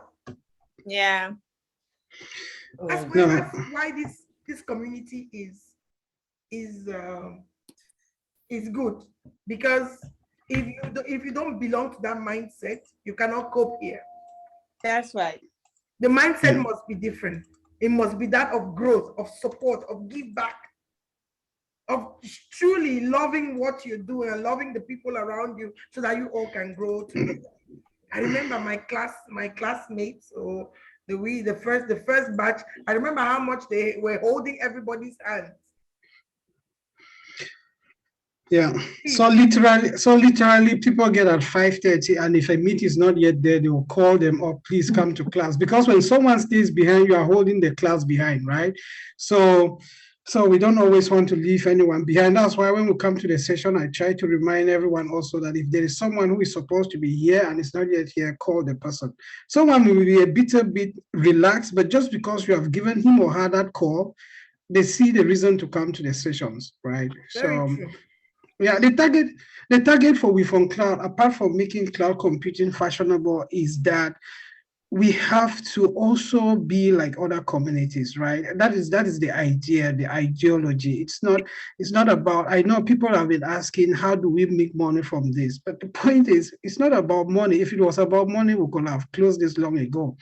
Yeah. That's why this community is good, because if you don't belong to that mindset, you cannot cope here. That's right. The mindset must be different. It must be that of growth, of support, of give back, of truly loving what you're doing and loving the people around you so that you all can grow together. I remember my classmates, or the first batch, I remember how much they were holding everybody's hands. Yeah. So literally people get at 5:30, and if a meet is not yet there, they will call them up, please come to class. Because when someone stays behind, you are holding the class behind, right? So we don't always want to leave anyone behind. That's why when we come to the session, I try to remind everyone also that if there is someone who is supposed to be here and is not yet here, call the person. Someone will be a bit relaxed, but just because you have given him or her that call, they see the reason to come to the sessions, right? Very true. Yeah, the target for WirfonCloud, apart from making cloud computing fashionable, is that we have to also be like other communities, right? That is the idea, the ideology. It's not about, I know people have been asking, how do we make money from this? But the point is, it's not about money. If it was about money, we could have closed this long ago.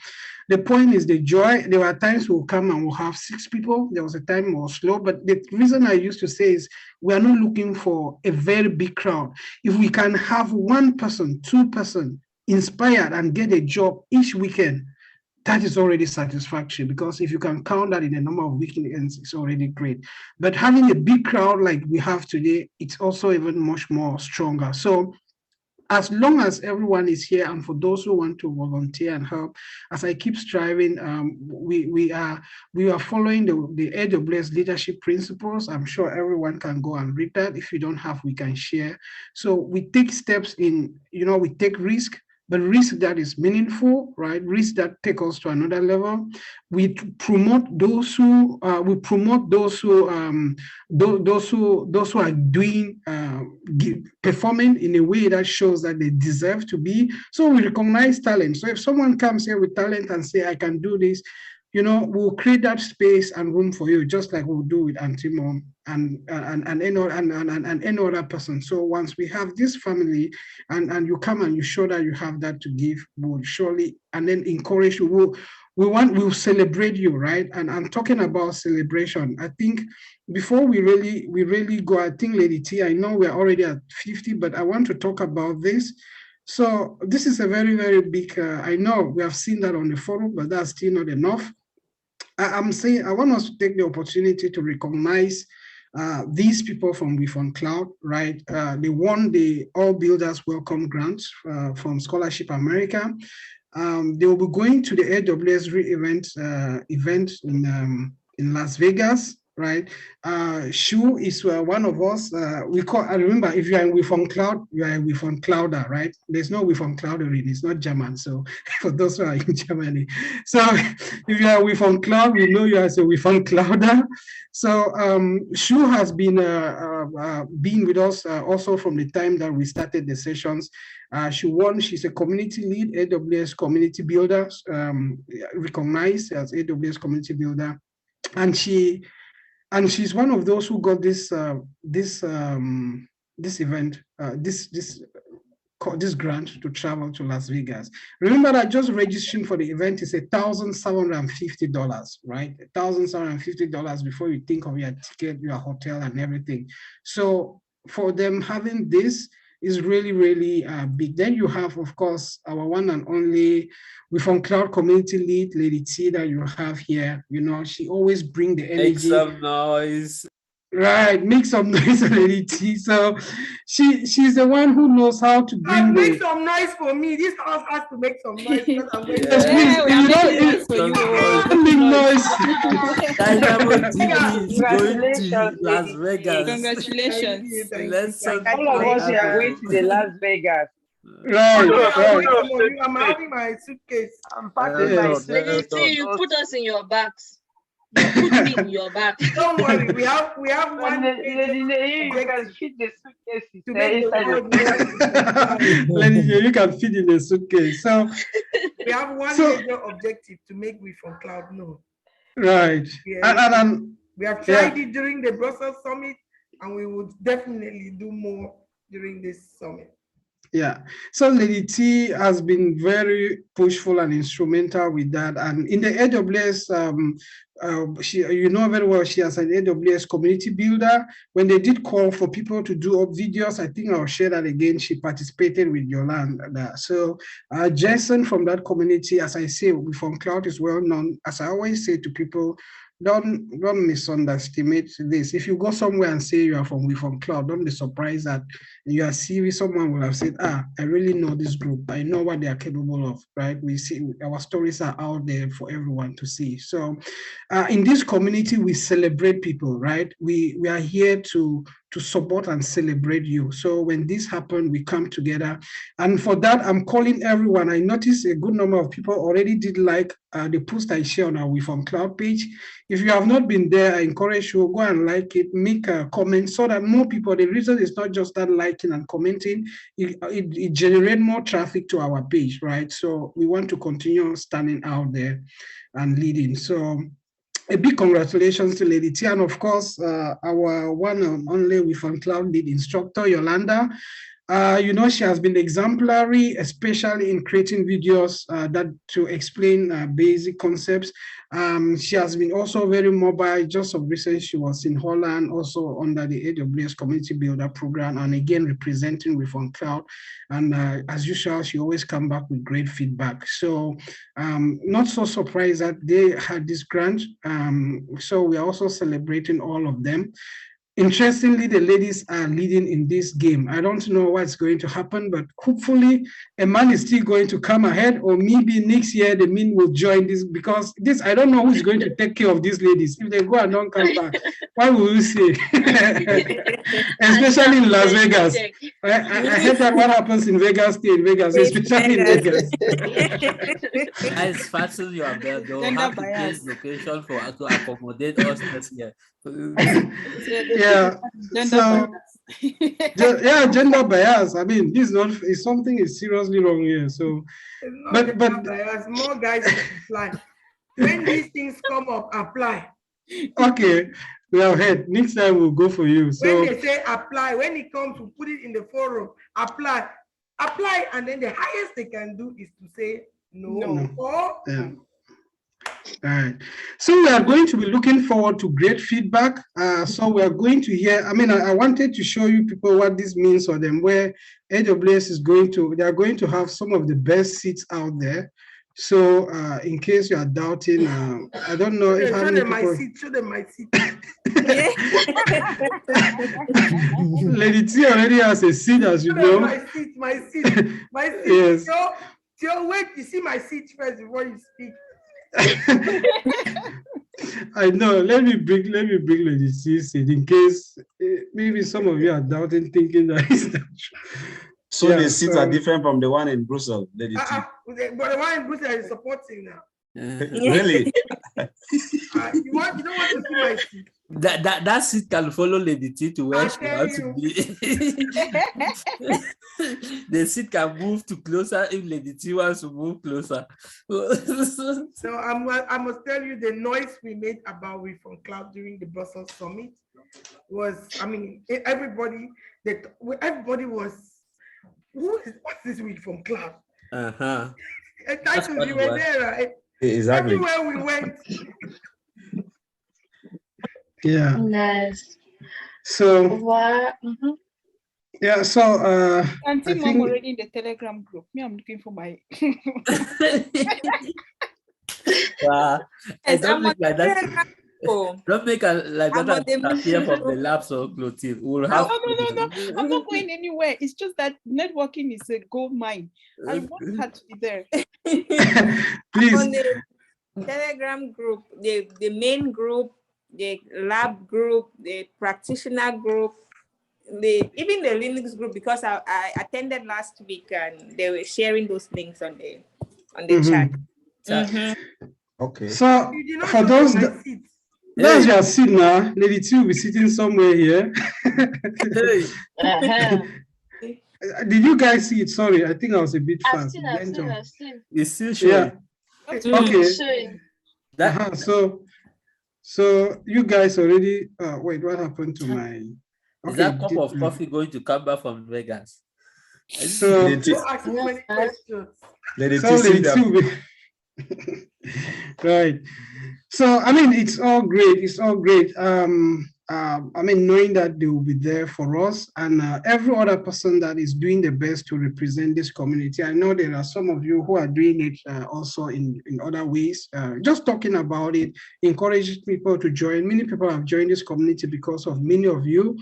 The point is the joy. There were times we'll come and we'll have 6 people. There was a time we were slow. But the reason I used to say is we are not looking for a very big crowd. If we can have 1 person, 2 person inspired and get a job each weekend, that is already satisfactory, because if you can count that in the number of weekends, it's already great. But having a big crowd like we have today, it's also even much more stronger. So as long as everyone is here, and for those who want to volunteer and help, as I keep striving, we are following the AWS Leadership Principles. I'm sure everyone can go and read that. If you don't have, we can share. So we take steps in, we take risk, but risk that is meaningful, right? Risk that take us to another level. We promote those who are doing performing in a way that shows that they deserve to be. So we recognize talent. So if someone comes here with talent and say, I can do this, we'll create that space and room for you, just like we'll do with Antimom and any other person. So once we have this family and you come and you show that you have that to give, we'll surely, and then encourage you. We'll celebrate you, right? And I'm talking about celebration. I think before we really go, I think Lady T, I know we're already at 50, but I want to talk about this. So this is a very, very big, I know we have seen that on the forum, but that's still not enough. I'm saying I want us to take the opportunity to recognize these people from WirfonCloud, right? They won the All Builders Welcome Grant from Scholarship America. They will be going to the AWS event in Las Vegas, right? Shu is one of us. I remember, if you are in WirfonCloud, you are a WirfonClouder, right? There's no WirfonCloudering, it's not German. So for those who are in Germany. So if you are WirfonCloud, we know you as a WirfonClouder. So Shu has been with us also from the time that we started the sessions. She's a community lead, AWS community builder, recognized as AWS community builder. And she's one of those who got this event, this grant to travel to Las Vegas. Remember that just registering for the event is $1,750, right? $1,750 before you think of your ticket, your hotel, and everything. So for them having this is really, really big. Then you have, of course, our one and only WirfonCloud community lead, Lady T, that you have here. She always brings the energy. Make some noise. Right, make some noise, Lady T. So she's the one who knows how to bring make some noise for me. This house has to make some noise because I'm going to make noise. Congratulations, Las Vegas. Congratulations. All of us are going to the Las Vegas. Right. I'm having my suitcase. I'm packing my suitcase. Lady T, you put us in your bags. You put me in your bag. Don't worry, we have one. You can fit the suitcase to make you can fit in the suitcase. So we have one major objective to make WirfonCloud known. Right. Yeah, and we have tried it during the Brussels summit, and we would definitely do more during this summit. Yeah, so Lady T has been very pushful and instrumental with that. And in the AWS, you know very well, she has an AWS community builder. When they did call for people to do up videos, I think I'll share that again. She participated with Yolanda. So Jason from that community, as I say, WirfonCloud is well known. As I always say to people, don't misunderestimate this. If you go somewhere and say you are from WirfonCloud, don't be surprised that you are CV. Someone will have said, I really know this group. I know what they are capable of, right? We see our stories are out there for everyone to see. So in this community, we celebrate people, right? We are here to to support and celebrate you. So when this happened, we come together. And for that, I'm calling everyone. I noticed a good number of people already did like the post I share on our WirfonCloud page. If you have not been there, I encourage you, go and like it, make a comment so that more people, the reason is not just that liking and commenting, it generates more traffic to our page, right? So we want to continue standing out there and leading. So a big congratulations to Lady T, and of course, our one and only WirfonCloud lead instructor, Yolanda. You know, she has been exemplary, especially in creating videos that to explain basic concepts. She has been also very mobile. Just of recent, she was in Holland, also under the AWS Community Builder Program, and again, representing WirfonCloud. And as usual, she always come back with great feedback. So not so surprised that they had this grant. So we are also celebrating all of them. Interestingly, the ladies are leading in this game. I don't know what's going to happen, but hopefully a man is still going to come ahead, or maybe next year the men will join this, because this, I don't know who's going to take care of these ladies. If they go and don't come back, what will you say? Especially in Las Vegas. I heard that what happens in Vegas, stay in Vegas, especially in Vegas. As fasten your belt, they'll have to change location to accommodate us this year. Yeah, so yeah, gender bias. I mean, this is something is seriously wrong here. So, but bias, more guys apply. When these things come up, apply. Okay, we have heard. Next time we'll go for you. So when they say apply, when it comes to put it in the forum, apply, and then the highest they can do is to say no. Or yeah. All right, so we are going to be looking forward to great feedback. So we are going to hear, I mean, I wanted to show you people what this means for them, where AWS is going to, they are going to have some of the best seats out there. So in case you are doubting, I don't know if show them my seat, show them my seat. Lady T already has a seat, as you know. My seat. Yes. So wait, you see my seat first before you speak. I know. Let me bring Lady C seat in case maybe some of you are doubting, thinking that it's not true. So the seats are different from the one in Brussels, Lady T. But the one in Brussels is supporting now. Really? You don't want to see my seat. That seat can follow Lady T to where she wants to be. The seat can move to closer if Lady T wants to move closer. So I must tell you, the noise we made about WirfonCloud during the Brussels summit was, I mean, everybody was, what's this WirfonCloud? We were there, right? Exactly. Everywhere we went. Yeah. Nice. So yeah, so I think I'm already in the Telegram group. Me, I'm looking for my don't make like that. Don't make like that appear from the labs or Clotilde. We'll have no. I'm not going anywhere. It's just that networking is a gold mine. I want her to be there. Please. On the Telegram group, the main group, the lab group, the practitioner group, even the Linux group, because I attended last week and they were sharing those links on the chat. Okay. So for those that's your seat now, Lady T will be sitting somewhere here. Did you guys see it? Sorry, I think I was a bit fast. I've seen. It's still showing. Yeah. Okay. So you guys already wait, what happened to my Is that cup of coffee going to come back from Vegas? So Lady T, right. So I mean, it's all great. It's all great. I mean, knowing that they will be there for us and every other person that is doing the best to represent this community. I know there are some of you who are doing it also in other ways. Just talking about it, encouraging people to join. Many people have joined this community because of many of you.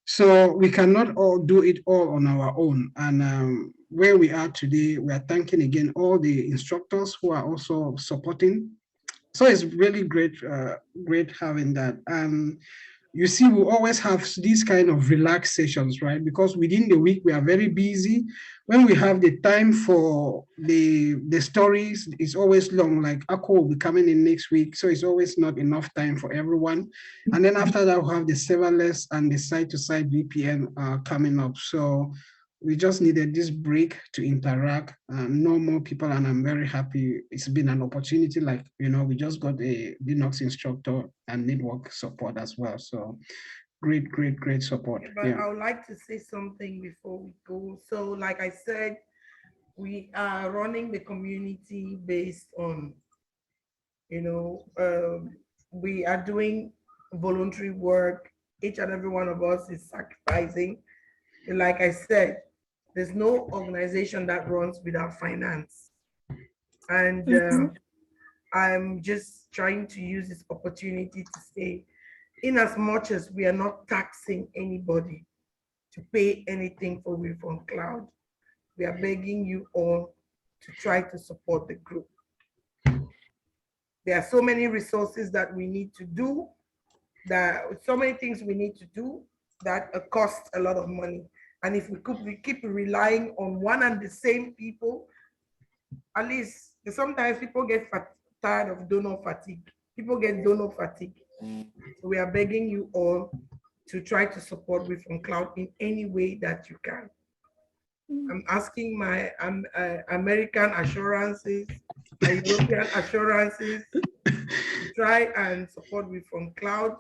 So we cannot all do it all on our own. And where we are today, we are thanking again all the instructors who are also supporting. So it's really great, great having that. you see, we always have these kind of relaxed sessions, right? Because within the week, we are very busy. When we have the time for the stories, it's always long, like Akko will be coming in next week. So it's always not enough time for everyone. And then after that, we'll have the serverless and the site-to-site VPN coming up. So we just needed this break to interact, know more people, and I'm very happy. It's been an opportunity. Like, you know, we just got a Linux instructor and network support as well. So great support. But I would like to say something before we go. So like I said, we are running the community based on, you know, we are doing voluntary work. Each and every one of us is sacrificing. Like I said, there's no organization that runs without finance. And I'm just trying to use this opportunity to say, in as much as we are not taxing anybody to pay anything for WirfonCloud, we are begging you all to try to support the group. There are so many resources that we need to do, so many things we need to do that cost a lot of money. And if we keep relying on one and the same people, at least sometimes people get tired of donor fatigue. People get donor fatigue. So we are begging you all to try to support WirfonCloud in any way that you can. I'm asking my American assurances, my European assurances to try and support WirfonCloud.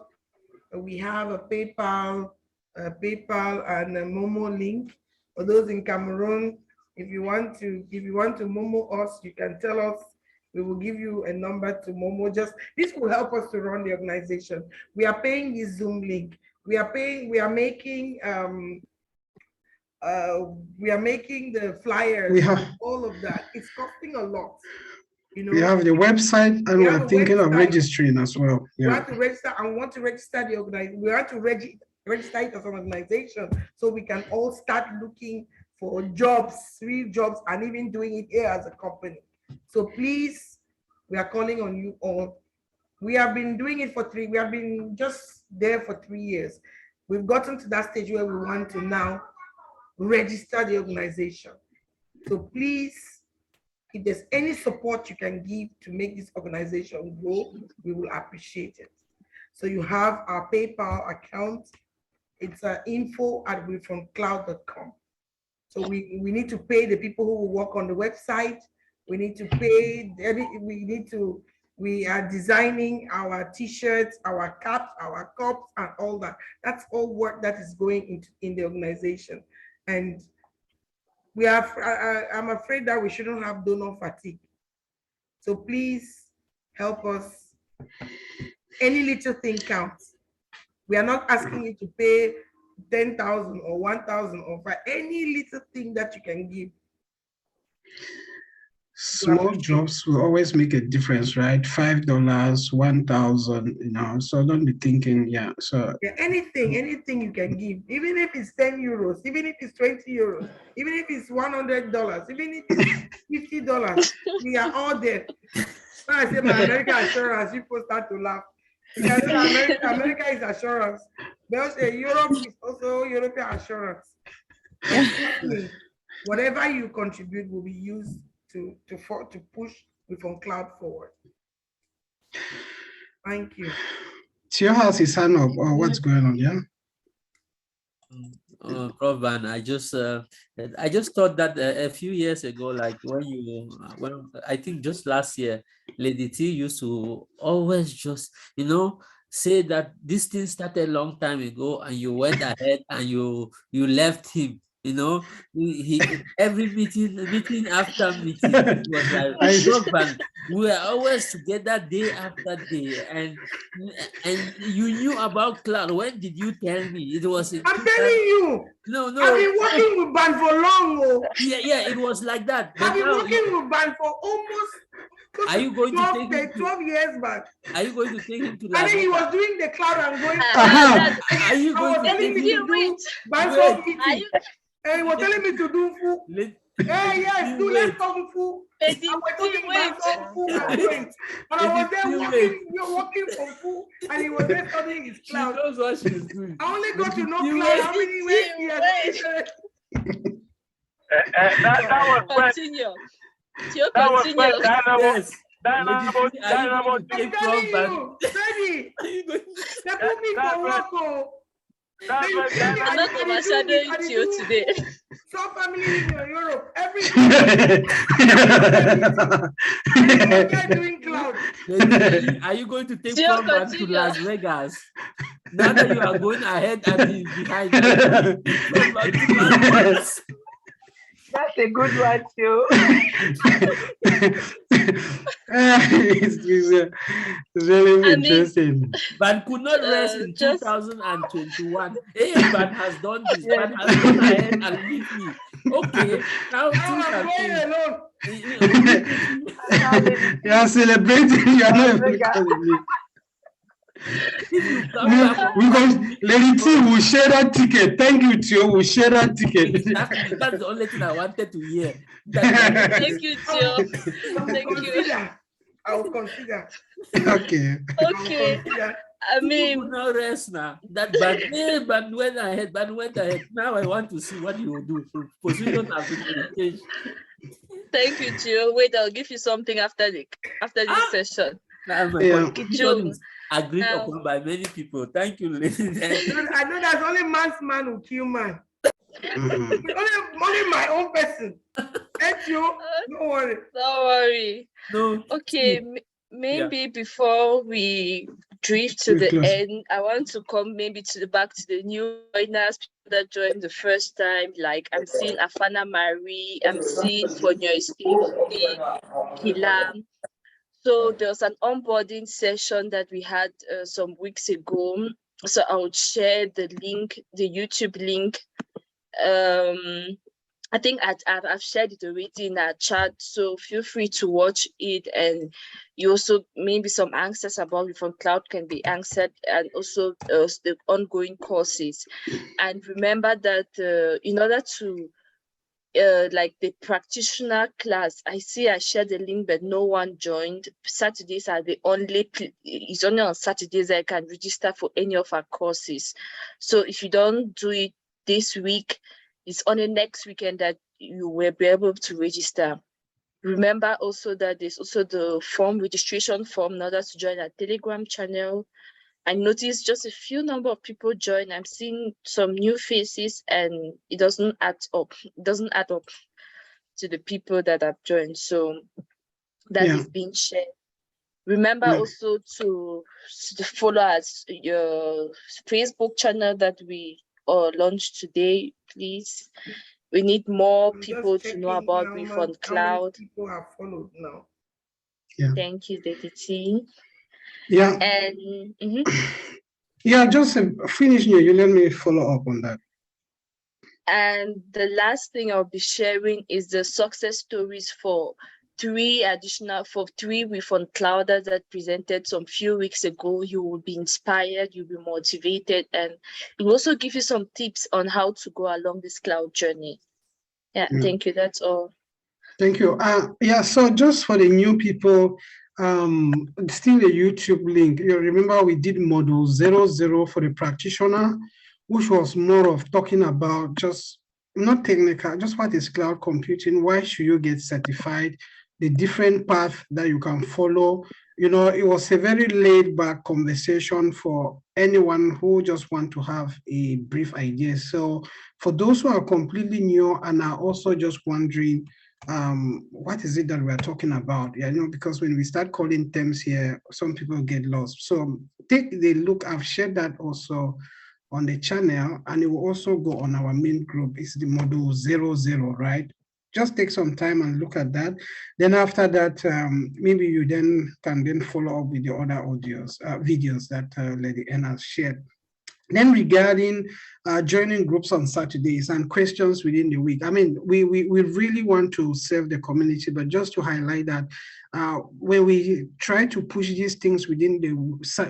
We have a PayPal and a Momo link for those in Cameroon. If you want to Momo us, you can tell us. We will give you a number to Momo. This will help us to run the organization. We are paying this Zoom link. We are making the flyers. We have all of that. It's costing a lot. You know, we have the website, and we are thinking of registering as well. Yeah. We have to register and want to register the organization. We have to register it as an organization so we can all start looking for jobs, real jobs, and even doing it here as a company. So please, we are calling on you all. We have been doing it we have been just there for 3 years. We've gotten to that stage where we want to now register the organization. So please, if there's any support you can give to make this organization grow, we will appreciate it. So you have our PayPal account. It's info@wirfoncloud.com. So we need to pay the people who will work on the website. We need to pay, we are designing our t-shirts, our caps, our cups, and all that. That's all work that is going in the organization. And I'm afraid that we shouldn't have donor fatigue. So please help us. Any little thing counts. We are not asking you to pay 10,000 or 1,000 or any little thing that you can give. Small drops will always make a difference, right? $5, 1,000, you know, so don't be thinking, yeah. So yeah, anything you can give, even if it's 10 euros, even if it's 20 euros, even if it's $100, even if it's $50, we are all there. When I say my American assurance, people start to laugh. America is assurance. But Europe is also European assurance. Whatever you contribute will be used to push WirfonCloud forward. Thank you. Tio has his hand up. Oh, what's going on? Yeah. Prof. Van, I just thought that a few years ago, like when I think just last year, Lady T used to always just, you know, say that this thing started a long time ago and you went ahead and you left him. You know, he every meeting after meeting was like, we were always together day after day, and you knew about cloud. When did you tell me? It was. I'm telling you. No. I've been working with Ban for long. Oh. Yeah, it was like that. I've been working with Ban for almost. Are you going 12, to take him 12 years back? Are you going to take him to? And then he was doing the cloud and going. Are you going to take him to do Ban for meeting? And he was telling me to do full. Hey, yes, do let's Kung Fu. I was talking about Kung Fu and going. And I was there walking Kung Fu, and he was there studying his cloud. She knows what she's doing. I only got to know cloud. How many ways he has That was when. Continue. That was when Yes. Dynamo I'm telling you, Freddie, they put me for work. I'm not overshadowing you today. Some family in Europe, every doing cloud. Are you going to take Plumber to Las Vegas? Now that you are going ahead and he's behind you. That's a good one too. It's really interesting. But could not rest in 2021. Hey, but has done this. But has gone ahead and leave me. Okay, now you are celebrating. You are not telling me. Because Lady T will share that ticket. Thank you, Tio. We'll share that ticket. That's the only thing I wanted to hear. Thank you, Tio. Thank you. I will consider. Okay. Okay. I mean, no rest now. But went ahead. Now I want to see what you will do. Position has been changed. Thank you, Tio. Wait, I'll give you something after this session. Agreed upon by many people. Thank you, ladies. I know that's only man's man who kill man. Only my own person. Thank you. Don't worry. Don't worry. No. Okay, maybe before we drift to the end, I want to come maybe back to the new joiners, people that joined the first time. Like I'm seeing Afana Marie, I'm seeing Fonyo Kilam. So there was an onboarding session that we had some weeks ago. So I would share the link, the YouTube link. I think I've shared it already in our chat, so feel free to watch it. And you also, maybe some answers about WirfonCloud can be answered, and also the ongoing courses. And remember that in order to like the practitioner class, I shared the link, but no one joined. Saturdays are it's only on Saturdays I can register for any of our courses. So if you don't do it this week, it's only next weekend that you will be able to register. Remember also that there's also the registration form in order to join our Telegram channel. I noticed just a few number of people join. I'm seeing some new faces, and it doesn't add up. It doesn't add up to the people that have joined. So that is being shared. Remember also to follow us, your Facebook channel that we launched today, please. We need more people to know about WirfonCloud. People have followed now. Yeah. Thank you, DDT. Yeah. And yeah, just finish you let me follow up on that. And the last thing I'll be sharing is the success stories for three WirfonClouders that presented some few weeks ago. You will be inspired, you'll be motivated, and it will also give you some tips on how to go along this cloud journey. Thank you. That's all. Thank you. So just for the new people, still a YouTube link. You remember we did module 00 for the practitioner, which was more of talking about just not technical, just what is cloud computing, why should you get certified, the different path that you can follow. You know, it was a very laid back conversation for anyone who just want to have a brief idea. So for those who are completely new and are also just wondering, what is it that we're talking about? Yeah, you know, because when we start calling terms here, some people get lost. So take the look. I've shared that also on the channel, and it will also go on our main group. It's the module 00, right? Just take some time and look at that. Then after that, maybe you can follow up with the other videos that Lady Anna shared. Then regarding joining groups on Saturdays and questions within the week, I mean, we really want to serve the community, but just to highlight that when we try to push these things within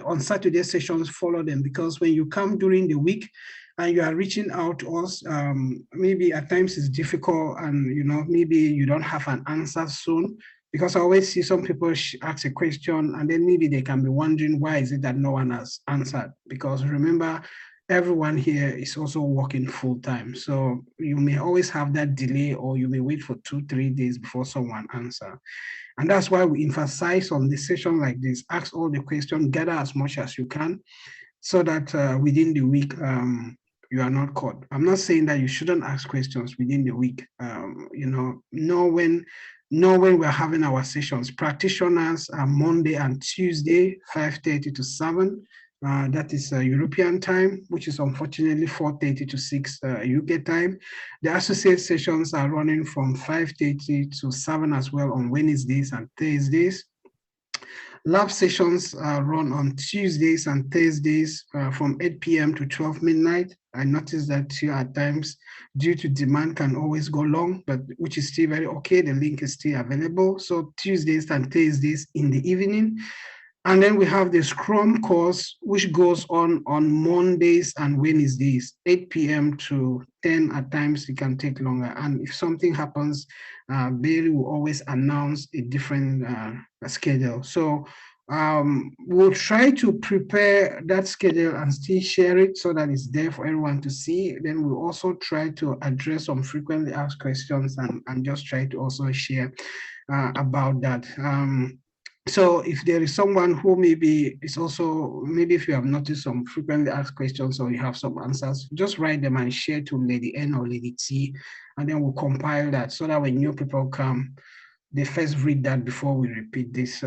on Saturday sessions, follow them, because when you come during the week, and you are reaching out to us, maybe at times it's difficult and, maybe you don't have an answer soon, because I always see some people ask a question and then maybe they can be wondering, why is it that no one has answered? Because remember, everyone here is also working full time. So you may always have that delay, or you may wait for 2-3 days before someone answers. And that's why we emphasize on the session like this, ask all the questions, gather as much as you can, so that within the week, you are not caught. I'm not saying that you shouldn't ask questions within the week. Know when we're having our sessions. Practitioners are Monday and Tuesday, 5:30 to 7. That is European time, which is unfortunately 4:30 to 6 UK time. The associate sessions are running from 5:30 to 7 as well on Wednesdays and Thursdays. Lab sessions run on Tuesdays and Thursdays from 8 p.m. to 12 midnight. I noticed that here at times, due to demand, can always go long, but which is still very okay. The link is still available. So Tuesdays and Thursdays in the evening. And then we have the Scrum course, which goes on Mondays and Wednesdays, 8 p.m. to 10. At times, it can take longer. And if something happens, Bailey will always announce a different schedule. So we'll try to prepare that schedule and still share it so that it's there for everyone to see. Then we'll also try to address some frequently asked questions and just try to also share about that. So if there is someone who maybe is also, maybe if you have noticed some frequently asked questions or you have some answers, just write them and share to Lady N or Lady T, and then we'll compile that so that when new people come, they first read that before we repeat this,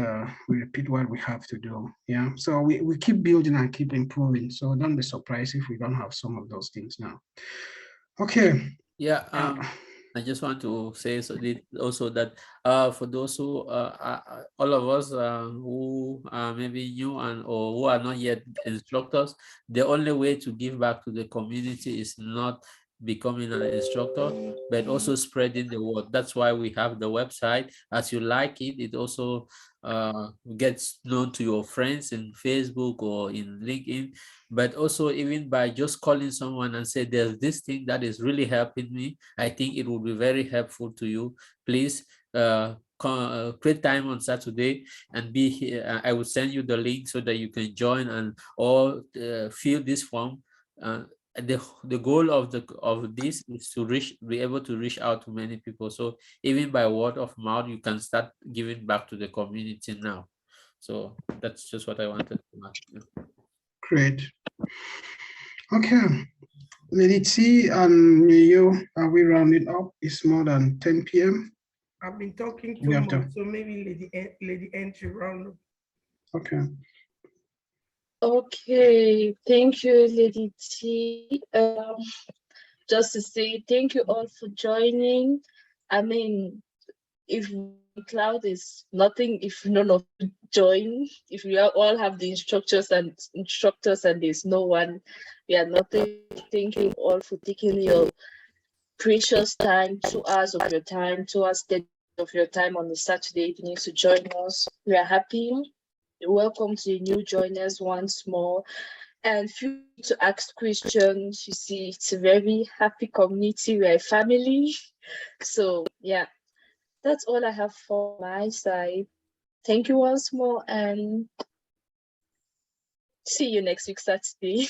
we repeat what we have to do. Yeah, so we keep building and keep improving. So don't be surprised if we don't have some of those things now. Okay. Yeah. I just want to say also that for those who, all of us who are maybe new or who are not yet instructors, the only way to give back to the community is not becoming an instructor, but also spreading the word. That's why we have the website. As you like it, it also gets known to your friends in Facebook or in LinkedIn, but also even by just calling someone and say, there's this thing that is really helping me. I think it will be very helpful to you. Please create time on Saturday and be here. I will send you the link so that you can join and or fill this form. The goal of this is to be able to reach out to many people. So even by word of mouth, you can start giving back to the community now. So that's just what I wanted to add. Great. Okay, Lady T and Nyuyyu, are we rounding up? It's more than 10 p.m. I've been talking too much, so maybe Lady N should round up. Okay. Okay, thank you, Lady T. Just to say thank you all for joining. I mean, if Cloud is nothing, if none of you join, if we all have the instructors and there's no one, we are nothing. Thank you all for taking your precious time, 2 hours of your time, 2 hours of your time on the Saturday evening to join us. We are happy. Welcome to the new joiners once more, and feel free to ask questions. You see, it's a very happy community. We're a family. So yeah, that's all I have for my side. Thank you once more, and see you next week Saturday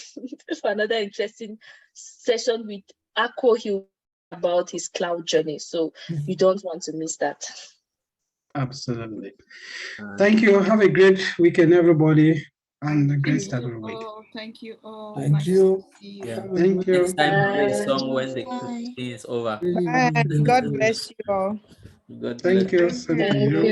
for another interesting session with Akko. He'll about his cloud journey, so you don't want to miss that. Absolutely. Thank you. Have a great weekend, everybody, and a great start of the week. Thank you all. Thank you. Yeah. Thank you. Next time, play a song when the thing is over. Bye. God bless you all. God Thank bless. you. Thank you.